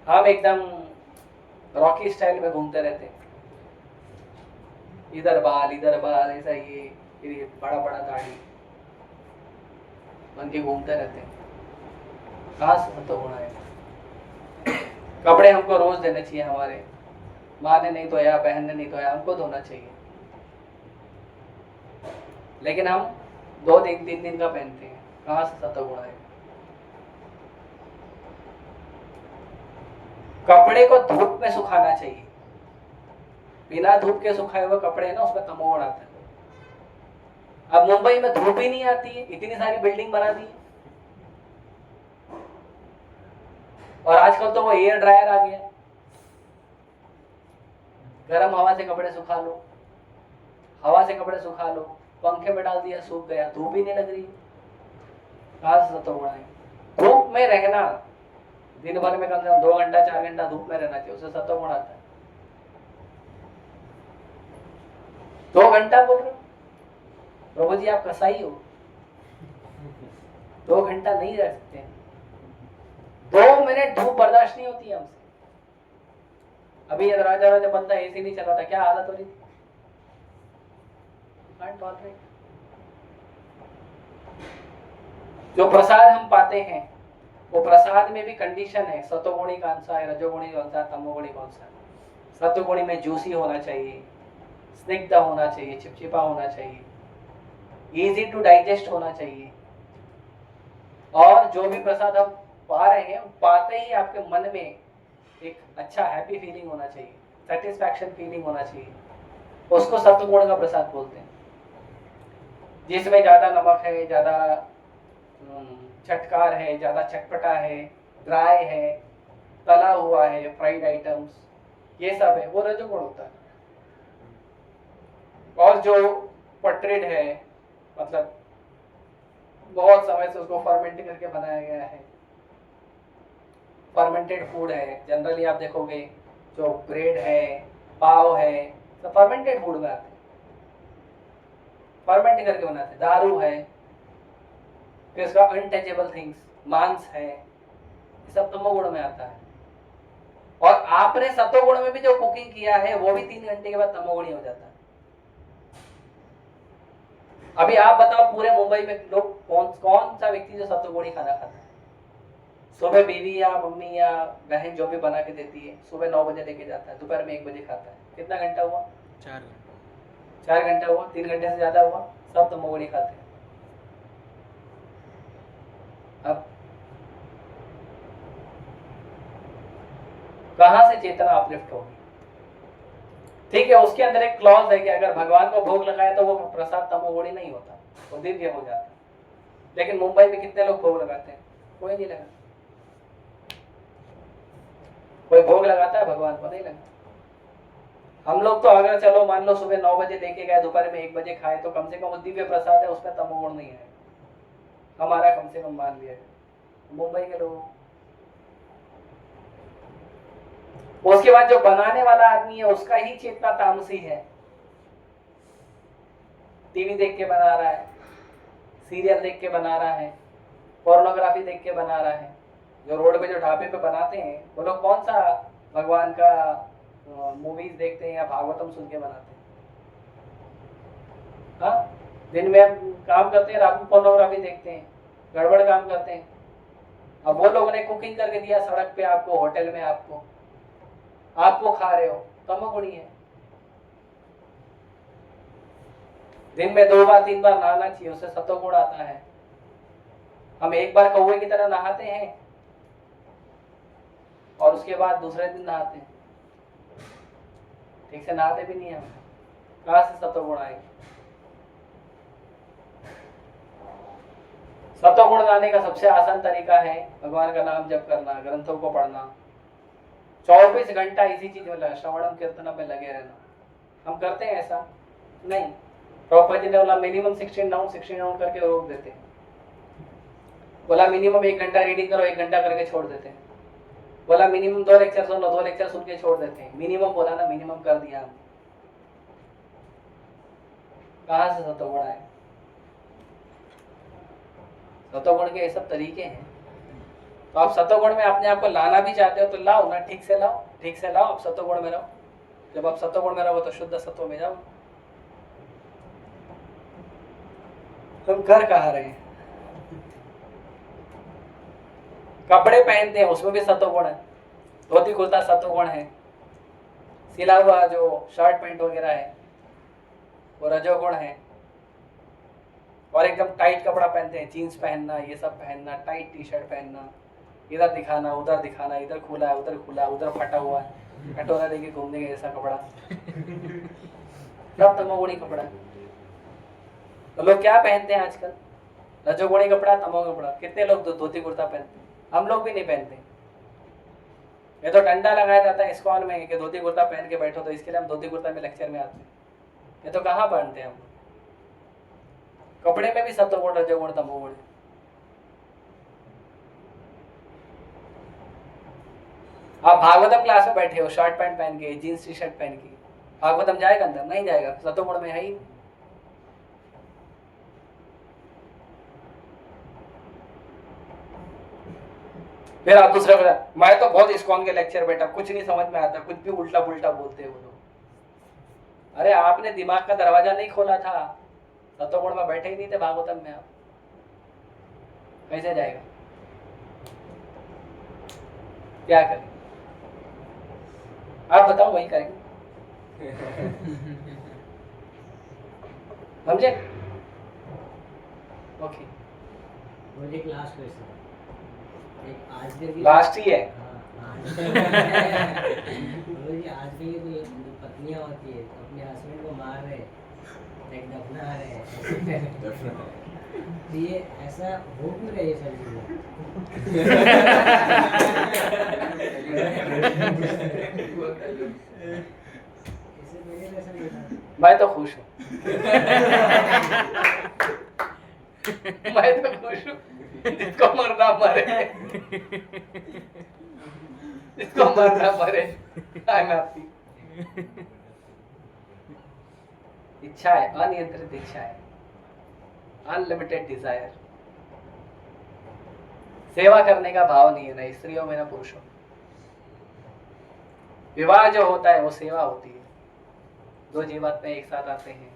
हम एकदम रॉकी स्टाइल में घूमते रहते हैं, इधर बाल ऐसा, ये फिर ये बड़ा बड़ा दाढ़ी बन के घूमते रहते हैं। कहाँ से सतोगुण आएगा? कपड़े हमको रोज देने चाहिए, हमारे माँ ने नहीं धोया, बहन ने नहीं धोया, हमको धोना चाहिए। लेकिन हम 2 दिन 3 दिन का पहनते हैं, कहाँ से सतोगुण आएगा? कपड़े को धूप में सुखाना चाहिए। बिना धूप के सुखाए हुए कपड़े ना, उसमें तमोगुण आता है। अब मुंबई में धूप ही नहीं आती है, इतनी सारी बिल्डिंग बना दी है। और आजकल तो वो एयर ड्रायर आ गया, गर्म हवा से कपड़े सुखा लो, हवा से कपड़े सुखा लो, पंखे में डाल दिया सूख गया, धूप ही नहीं लग रही। कहाँ से सतोगुण है? धूप में रहना, दिन भर में कम से कम 2 घंटा 4 घंटा धूप में रहना चाहिए, उससे सतोगुण आता है। 2 घंटा बोल रहे हो? प्रभु जी आप कसाई हो, 2 घंटा नहीं रह सकते। 2 मिनट धूप बर्दाश्त नहीं होती है हमसे। अभी ये राजा बनता एसी नहीं चल रहा था, क्या हालत हो रही थी? जो प्रसाद हम पाते हैं, वो प्रसाद में भी कंडीशन है, सतोगुणी कौन सा है, रजोगुणी कौन सा, तमोगुणी कौन सा है। सतोगुणी में जूसी होना चाहिए, स्निग्ध होना चाहिए, चिपचिपा होना चाहिए, इजी टू डाइजेस्ट होना चाहिए। और जो भी प्रसाद हम पा रहे हैं, पाते ही आपके मन में एक अच्छा हैप्पी फीलिंग होना चाहिए, सेटिस्फैक्शन फीलिंग होना चाहिए, उसको सत्वगुण का प्रसाद बोलते हैं। जिसमें ज्यादा नमक है, ज्यादा चटकार है, ज्यादा चटपटा है, ड्राई है, तला हुआ है, फ्राइड आइटम्स, ये सब है, वो रजोगुण होता है। और जो पटरेड है, मतलब बहुत समय से उसको फर्मेंट करके बनाया गया है, फर्मेंटेड फूड है। जनरली आप देखोगे जो ब्रेड है, पाव है, तो फर्मेंटेड फूड में आते हैं, फर्मेंट करके बनाते हैं। दारू है, फिर इसका अनटचेबल थिंग्स, मांस है, ये सब तमोगुण में आता है। और आपने सतोगुण में भी जो कुकिंग किया है, वो भी 3 घंटे के बाद तमोगुणी हो जाता है। अभी आप बताओ पूरे मुंबई में लोग कौन कौन सा व्यक्ति जो सत्तुगुणी खाना खाता है? सुबह बीवी या मम्मी या बहन जो भी बना के देती है, सुबह 9 बजे लेके जाता है, दोपहर में 1 बजे खाता है। कितना घंटा हुआ? 4 घंटे। 4 घंटा हुआ, 3 घंटे से ज्यादा हुआ, सब तमोगुणी खाते हैं। अब कहां से चेतना अपलिफ्ट होगी? ठीक है, उसके अंदर एक क्लॉज है कि अगर भगवान को भोग लगाए तो वो प्रसाद तमोगुणी नहीं होता, वो दिव्य हो जाता है। लेकिन मुंबई में कितने लोग भोग लगाते हैं? कोई नहीं लगाता। कोई भोग लगाता है भगवान को? नहीं लगाता। हम लोग तो अगर चलो मान लो सुबह 9 बजे लेके गए, दोपहर में 1 बजे खाए, तो कम से कम वो दिव्य प्रसाद है, उसमें तमोगुण नहीं है, हमारा कम से कम मान लिया है। मुंबई के लोग, उसके बाद जो बनाने वाला आदमी है उसका ही चेतना तामसी है। टीवी देख के बना रहा है, सीरियल देख के बना रहा है, पोर्नोग्राफी देख के बना रहा है। जो रोड पे जो ढाबे पे बनाते हैं वो लोग कौन सा भगवान का मूवीज देखते हैं या भागवतम सुन के बनाते हैं? हाँ, दिन में काम करते हैं, रात में पोर्नोग्राफी देखते हैं, गड़बड़ काम करते हैं। अब वो लोगों ने कुकिंग करके दिया सड़क पे आपको, होटल में आपको खा रहे हो, तमोगुणी है। दिन में 2 बार 3 बार नहाना चाहिए, उससे सतोगुण आता है। हम एक बार कौवे की तरह नहाते हैं और उसके बाद दूसरे दिन नहाते हैं, ठीक से नहाते भी नहीं हम। कहां से सतोगुण आएगी? सतोगुण लाने का सबसे आसान तरीका है भगवान का नाम जप करना, ग्रंथों को पढ़ना, 24 घंटा इसी चीज में लगा, श्रवणम कीर्तनम में लगे रहना। हम करते हैं ऐसा? नहीं। प्रभुपाद जी ने बोला मिनिमम 16 करके रोक देते हैं। बोला मिनिमम 1 घंटा रीडिंग करो, 1 घंटा करके छोड़ देते हैं। बोला मिनिमम 2 लेक्चर सुनो, 2 लेक्चर सुन के छोड़ देते हैं। मिनिमम बोला ना, मिनिमम कर दिया हम। कहां से सतोगुण आए? सतोगुण के ये सब तरीके हैं। तो आप सतोगुण में अपने आप को लाना भी चाहते हो तो लाओ ना, ठीक से लाओ, ठीक से लाओ। आप सतोगुण में रहो। जब आप सतोगुण में रहो तो शुद्ध सत्व में जाओ। हम कर कहाँ रहे हैं? कपड़े पहनते हैं उसमें भी सतोगुण है, धोती कुर्ता सतोगुण है, सिला हुआ जो शर्ट पैंट वगैरह है वो रजोगुण है। और एकदम टाइट कपड़ा पहनते हैं, जीन्स पहनना, ये सब पहनना, टाइट टी शर्ट पहनना, इधर दिखाना, उधर दिखाना, इधर खुला है, उधर खुला, उधर फटा हुआ है, कटोरा लेके घूमने के जैसा कपड़ा, सब तमोगुणी कपड़ा। तो लोग क्या पहनते हैं आजकल? रजोगुणी कपड़ा, तमोगुणी कपड़ा। कितने लोग धोती कुर्ता पहनते हैं? हम लोग भी नहीं पहनते। ये तो डंडा लगाया जाता है इस्कॉन में कि धोती कुर्ता पहन के बैठो, तो इसके लिए हम धोती कुर्ता में लेक्चर में आते हैं। ये तो कहाँ पहनते हैं हम? कपड़े में भी सत्वगुण, रजोगुण, तमोगुण। आप भागवतम क्लास में बैठे हो, शर्ट पैंट पहन के, जीन्स टी शर्ट पहन के, भागवतम जाएगा अंदर? नहीं जाएगा, सत्वगुण में है ही। फिर आप दूसरे को, मैं तो बहुत इस्कॉन के लेक्चर बैठा, कुछ नहीं समझ में आता, कुछ भी उल्टा पुल्टा बोलते हैं वो लोग। अरे आपने दिमाग का दरवाजा नहीं खोला था, सत्वगुण में बैठे ही नहीं थे भागवतम में, आप कैसे जाएगा? क्या करें? आप बताओ, वही करेंगे। समझे? ओके, मुझे क्लास क्वेश्चन एक आजकल की लास्ट ही है। आजकल की जो पत्नियां होती है अपने हस्बैंड को मार रहे, लाइक दफना रहे, तो ये ऐसा हो क्यों रहा है ये सब चीजें? मैं तो खुश हूँ। मैं तो खुश हूँ। जिसको मरना मरे, जिसको मरना मरे। I am happy. इच्छा है, अनियंत्रित इच्छा है, अनलिमिटेड डिजायर। सेवा करने का भाव नहीं है, ना स्त्रियों में ना पुरुषों में। विवाह जो होता है वो सेवा होती है। 2 जीवात्मा एक साथ आते हैं,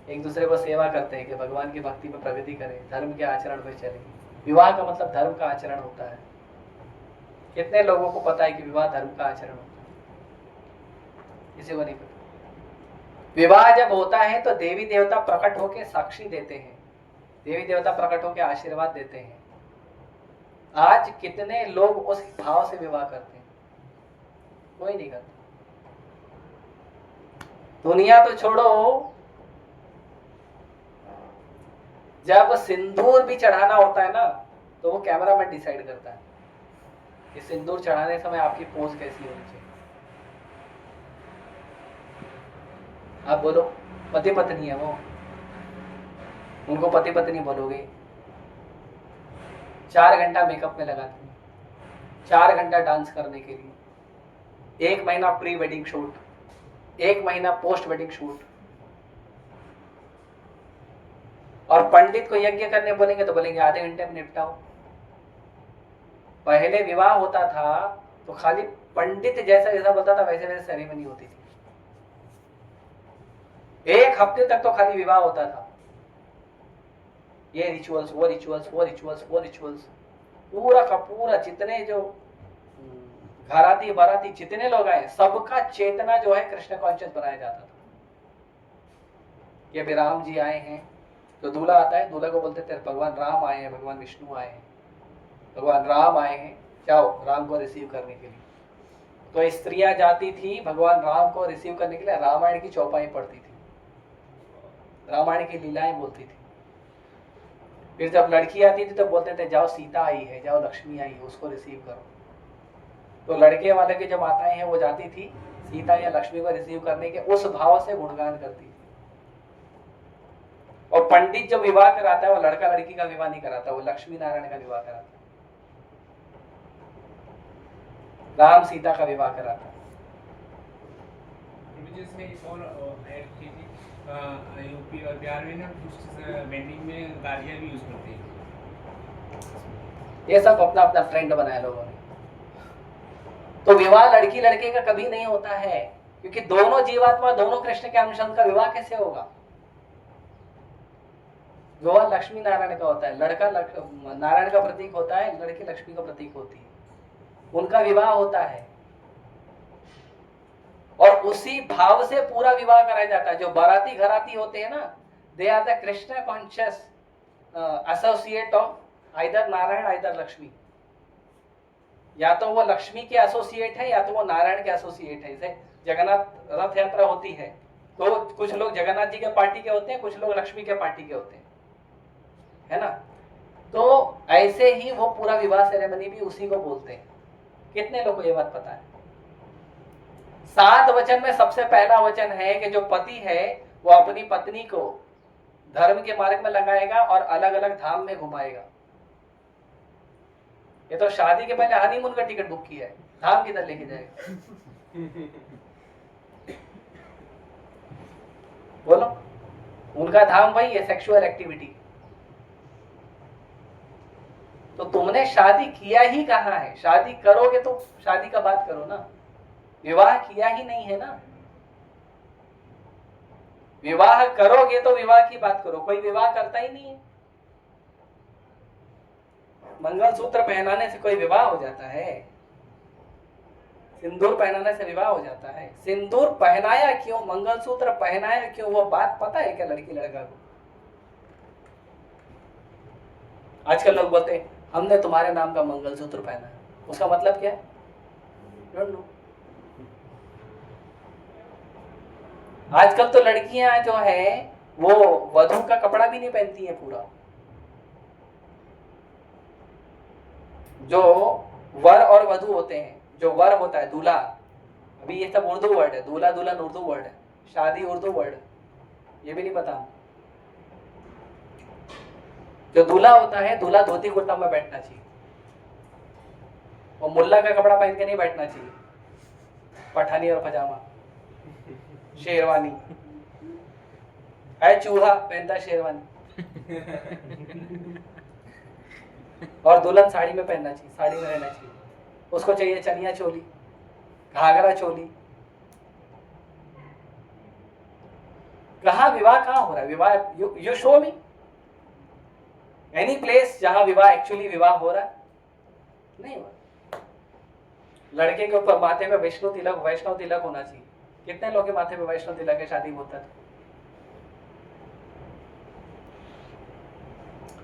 एक दूसरे को सेवा करते हैं कि भगवान की भक्ति में प्रगति करें, धर्म के आचरण पे चले। विवाह का मतलब धर्म का आचरण होता है। कितने लोगों को पता है कि विवाह धर्म का आचरण होता है? किसी को नहीं पता। विवाह जब होता है तो देवी देवता प्रकट होकर साक्षी देते हैं, देवी देवता प्रकट होकर आशीर्वाद देते हैं। आज कितने लोग उस भाव से विवाह करते हैं? कोई नहीं करता। दुनिया तो छोड़ो, जब सिंदूर भी चढ़ाना होता है ना तो वो कैमरामैन डिसाइड करता है कि सिंदूर चढ़ाने समय आपकी पोज कैसी होनी चाहिए। आप बोलो, पति पत्नी है वो, उनको पति पत्नी बोलोगे। 4 घंटा मेकअप में लगाते हैं, 4 घंटा डांस करने के लिए, 1 महीना प्री वेडिंग शूट, 1 महीना पोस्ट वेडिंग शूट। और पंडित को यज्ञ करने बोलेंगे तो बोलेंगे आधे घंटे में निपटाओ। पहले विवाह होता था तो खाली पंडित जैसा जैसा बोलता था वैसे वैसे सेरेमनी होती थी। 1 हफ्ते तक तो खाली विवाह होता था। ये रिचुअल्स, वो रिचुअल्स, वो रिचुअल्स, वो रिचुअल्स, पूरा का पूरा जितने जो घराती बाराती जितने लोग आए सबका चेतना जो है कृष्ण कॉन्शियस बनाया जाता था। ये भी राम जी आए हैं तो दूल्हा आता है, दूल्हा को बोलते थे भगवान राम आए हैं, भगवान विष्णु आए हैं, भगवान राम आए हैं, जाओ राम को रिसीव करने के लिए। तो स्त्रियां जाती थी भगवान राम को रिसीव करने के लिए, रामायण की चौपाई पढ़ती थी, रामायण की लीलाएं बोलती थी। फिर जब लड़की आती थी तो बोलते थे जाओ सीता आई है, जाओ लक्ष्मी आई है, उसको रिसीव करो। तो लड़के वाले के जो माताएं हैं वो जाती थी सीता या लक्ष्मी को रिसीव करने के, उस भाव से गुणगान करती थी। और पंडित जो विवाह कराता है वो लड़का लड़की का विवाह नहीं कराता, वो लक्ष्मी नारायण का विवाह कराता है, राम सीता का विवाह कराता है। यूपी और बिहार में ना कुछ वेडिंग में गालियाँ भी यूज करते हैं। ये सब अपना अपना ट्रेंड बनाया लोगों ने। तो विवाह लड़की लड़के का कभी नहीं होता है, क्योंकि दोनों जीवात्मा, दोनों कृष्ण के अंश का विवाह कैसे होगा? विवाह लक्ष्मी नारायण का होता है, लड़का नारायण का प्रतीक होता है, लड़की लक्ष्मी का प्रतीक होती है, उनका विवाह होता है। और उसी भाव से पूरा विवाह कराया जाता है। जो बाराती घराती होते हैं ना, they are the Krishna conscious associate of either Narayan either Lakshmi. या तो वो लक्ष्मी के एसोसिएट है या तो वो नारायण के एसोसिएट है। जैसे जगन्नाथ रथ यात्रा होती है तो कुछ लोग जगन्नाथ जी के पार्टी के होते हैं, कुछ लोग लक्ष्मी के पार्टी के होते हैं, है ना। तो ऐसे ही वो पूरा विवाह सेरेमनी भी उसी को बोलते हैं। कितने लोगों को ये बात पता है? 7 वचन में सबसे पहला वचन है कि जो पति है वो अपनी पत्नी को धर्म के मार्ग में लगाएगा और अलग अलग धाम में घुमाएगा। ये तो शादी के पहले हनीमून का टिकट बुक किया है, धाम किधर लेके जाएगा? बोलो, उनका धाम वही है, सेक्सुअल एक्टिविटी। तो तुमने शादी किया ही कहाँ है? शादी करोगे तो शादी का बात करो ना, विवाह किया ही नहीं है ना। विवाह करोगे तो विवाह की बात करो, कोई विवाह करता ही नहीं है। मंगलसूत्र पहनाने से कोई विवाह हो जाता है? सिंदूर पहनाने से विवाह हो जाता है? सिंदूर पहनाया क्यों, मंगलसूत्र पहनाया क्यों, वो बात पता है क्या लड़की लड़का को? आजकल लोग बोलते हैं हमने तुम्हारे नाम का मंगलसूत्र पहना है, उसका मतलब क्या है? Don't know. आजकल तो लड़कियां जो है वो वधू का कपड़ा भी नहीं पहनती है पूरा। जो वर और वधू होते हैं, जो वर होता है दूल्हा, अभी ये सब उर्दू वर्ड है, दूल्हा दुल्हन उर्दू वर्ड है, शादी उर्दू वर्ड, ये भी नहीं पता। जो दूल्हा होता है, दूल्हा धोती कुर्ता में बैठना चाहिए, और मुल्ला का कपड़ा पहन के नहीं बैठना चाहिए, पठानी और पजामा, शेरवानी है, चूहा पहनता है शेरवानी। और दुल्हन साड़ी में पहनना चाहिए, साड़ी में रहना चाहिए। उसको चाहिए चनिया चोली, घाघरा चोली। कहाँ विवाह कहाँ हो रहा है? विवाह you show me any place जहां विवाह एक्चुअली विवाह हो रहा है? नहीं हो रहा। लड़के के ऊपर माथे में वैष्णव तिलक होना चाहिए। कितने लोग के माथे में वैष्णव तिलक है शादी में होता था?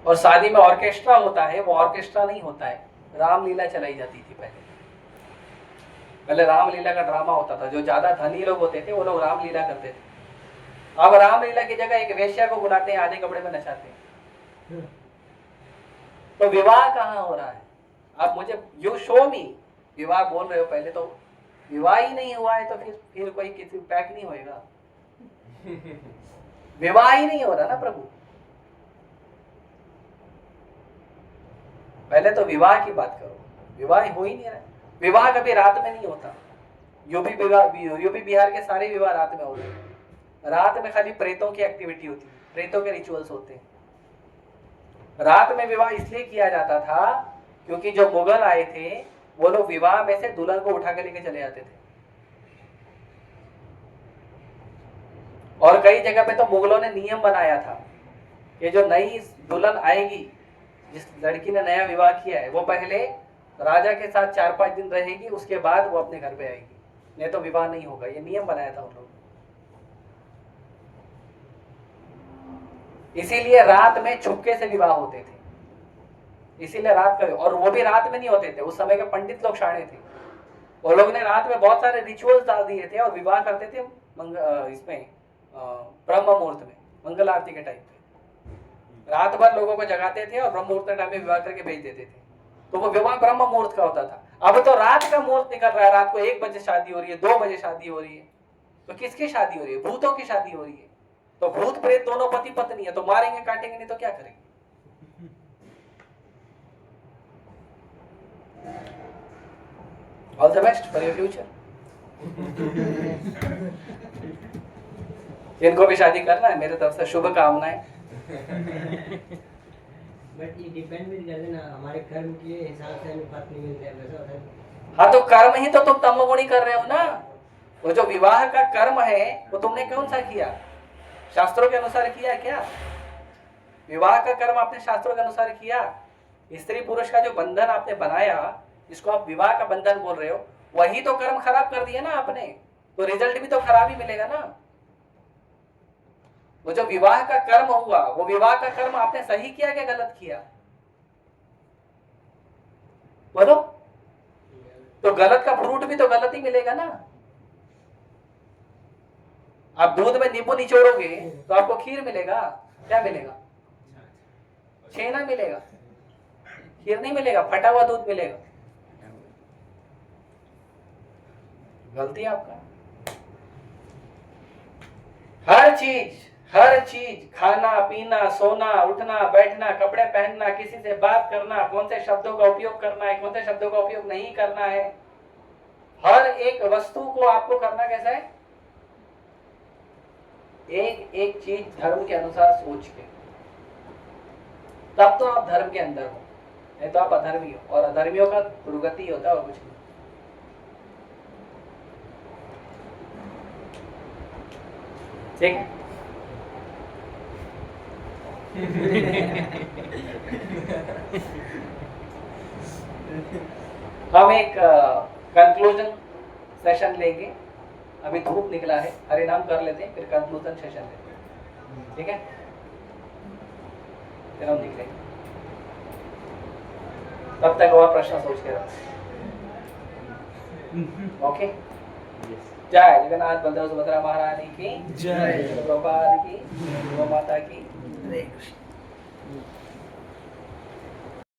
और शादी में ऑर्केस्ट्रा होता है, वो ऑर्केस्ट्रा नहीं होता है, रामलीला चलाई जाती थी पहले रामलीला का ड्रामा होता था। जो ज्यादा धनी लोग होते थे वो लोग रामलीला करते थे। अब रामलीला की जगह एक वेश्या को बुलाते हैं, आधे कपड़े में नचाते हैं। तो विवाह कहाँ हो रहा है? आप मुझे यू शो मी विवाह बोल रहे हो, पहले तो विवाह ही नहीं हुआ है तो फिर कोई किसी पैक नहीं होएगा। विवाह ही नहीं हो रहा ना प्रभु। पहले तो विवाह की बात करो, विवाह हो ही नहीं रहा। विवाह कभी रात में नहीं होता। यूपी बिहार के सारे विवाह रात में होते हैं। रात में खाली प्रेतों की एक्टिविटी होती है, प्रेतों के रिचुअल्स होते हैं। रात में विवाह इसलिए किया जाता था क्योंकि जो मुगल आए थे वो लोग विवाह में से दुल्हन को उठा के लेके चले जाते थे। और कई जगह पे तो मुगलों ने नियम बनाया था कि जो नई दुल्हन आएगी, जिस लड़की ने नया विवाह किया है, वो पहले राजा के साथ 4-5 दिन रहेगी, उसके बाद वो अपने घर पे आएगी, नहीं तो विवाह नहीं होगा। ये नियम बनाया था उन लोगों ने। इसीलिए रात में छुपके से विवाह होते थे, इसीलिए रात का। और वो भी रात में नहीं होते थे, उस समय के पंडित लोग शाणे थे, वो लोग ने रात में बहुत सारे रिचुअल्स डाल दिए थे और विवाह करते थे इसमें ब्रह्म मुहूर्त में, मंगल आरती के टाइम पे रात भर लोगों को जगाते थे और ब्रह्म मुहूर्त के टाइम में विवाह करके भेज देते थे। तो वो विवाह ब्रह्म मुहूर्त का होता था। अब तो रात का मुहूर्त निकल रहा है, रात को 1 बजे शादी हो रही है, 2 बजे शादी हो रही है। तो किसकी शादी हो रही है? भूतों की शादी हो रही है। तो भूत प्रेत दोनों पति पत्नी है, तो मारेंगे काटेंगे, नहीं तो क्या करेंगे? All the best for your future. जिनको भी शादी करना है मेरे तरफ से शुभकामनाएं। बट ये डिपेंड भी करते ना, हमारे कर्म के हिसाब से हमें पत्नी मिलती है, वैसा होता है। हाँ तो कर्म ही तो तुम तमोगुणी कर रहे हो ना। वो जो विवाह का कर्म है वो तुमने कौन सा किया? शास्त्रों के अनुसार किया क्या? विवाह का कर्म आपने शास्त्रों के अनुसार किया? स्त्री पुरुष का जो बंधन आपने बनाया, जिसको आप विवाह का बंधन बोल रहे हो, वही तो कर्म खराब कर दिया ना आपने। तो रिजल्ट भी तो खराब ही मिलेगा ना। वो जो विवाह का कर्म हुआ, वो विवाह का कर्म आपने सही किया क्या गलत किया? बोलो। तो गलत का फ्रूट भी तो गलत ही मिलेगा ना। आप दूध में नींबू निचोड़ोगे तो आपको खीर मिलेगा, क्या मिलेगा? छेना मिलेगा, खीर नहीं मिलेगा, फटा हुआ दूध मिलेगा। गलती आपका। हर चीज खाना पीना, सोना उठना बैठना, कपड़े पहनना, किसी से बात करना, कौन से शब्दों का उपयोग करना है, कौन से शब्दों का उपयोग नहीं करना है, हर एक वस्तु को आपको करना कैसा है? एक एक चीज धर्म के अनुसार सोच के, तब तो आप धर्म के अंदर हो, नहीं तो आप अधर्मी हो। और अधर्मियों का दुर्गति होता है और कुछ नहीं। ठीक है। हम एक कंक्लूजन सेशन लेंगे। अभी धूप निकला है, हरे नाम कर लेते हैं, फिर कंक्लूजन सेशन लेते हैं। ठीक है, फिर हम निकलेंगे। तब तक और प्रश्न सोच के रखो। ओके। जय जगन्नाथ बलदेव सुभद्रा महारानी की जय, प्रभुपाद की, गौ माता की। हरे कृष्ण।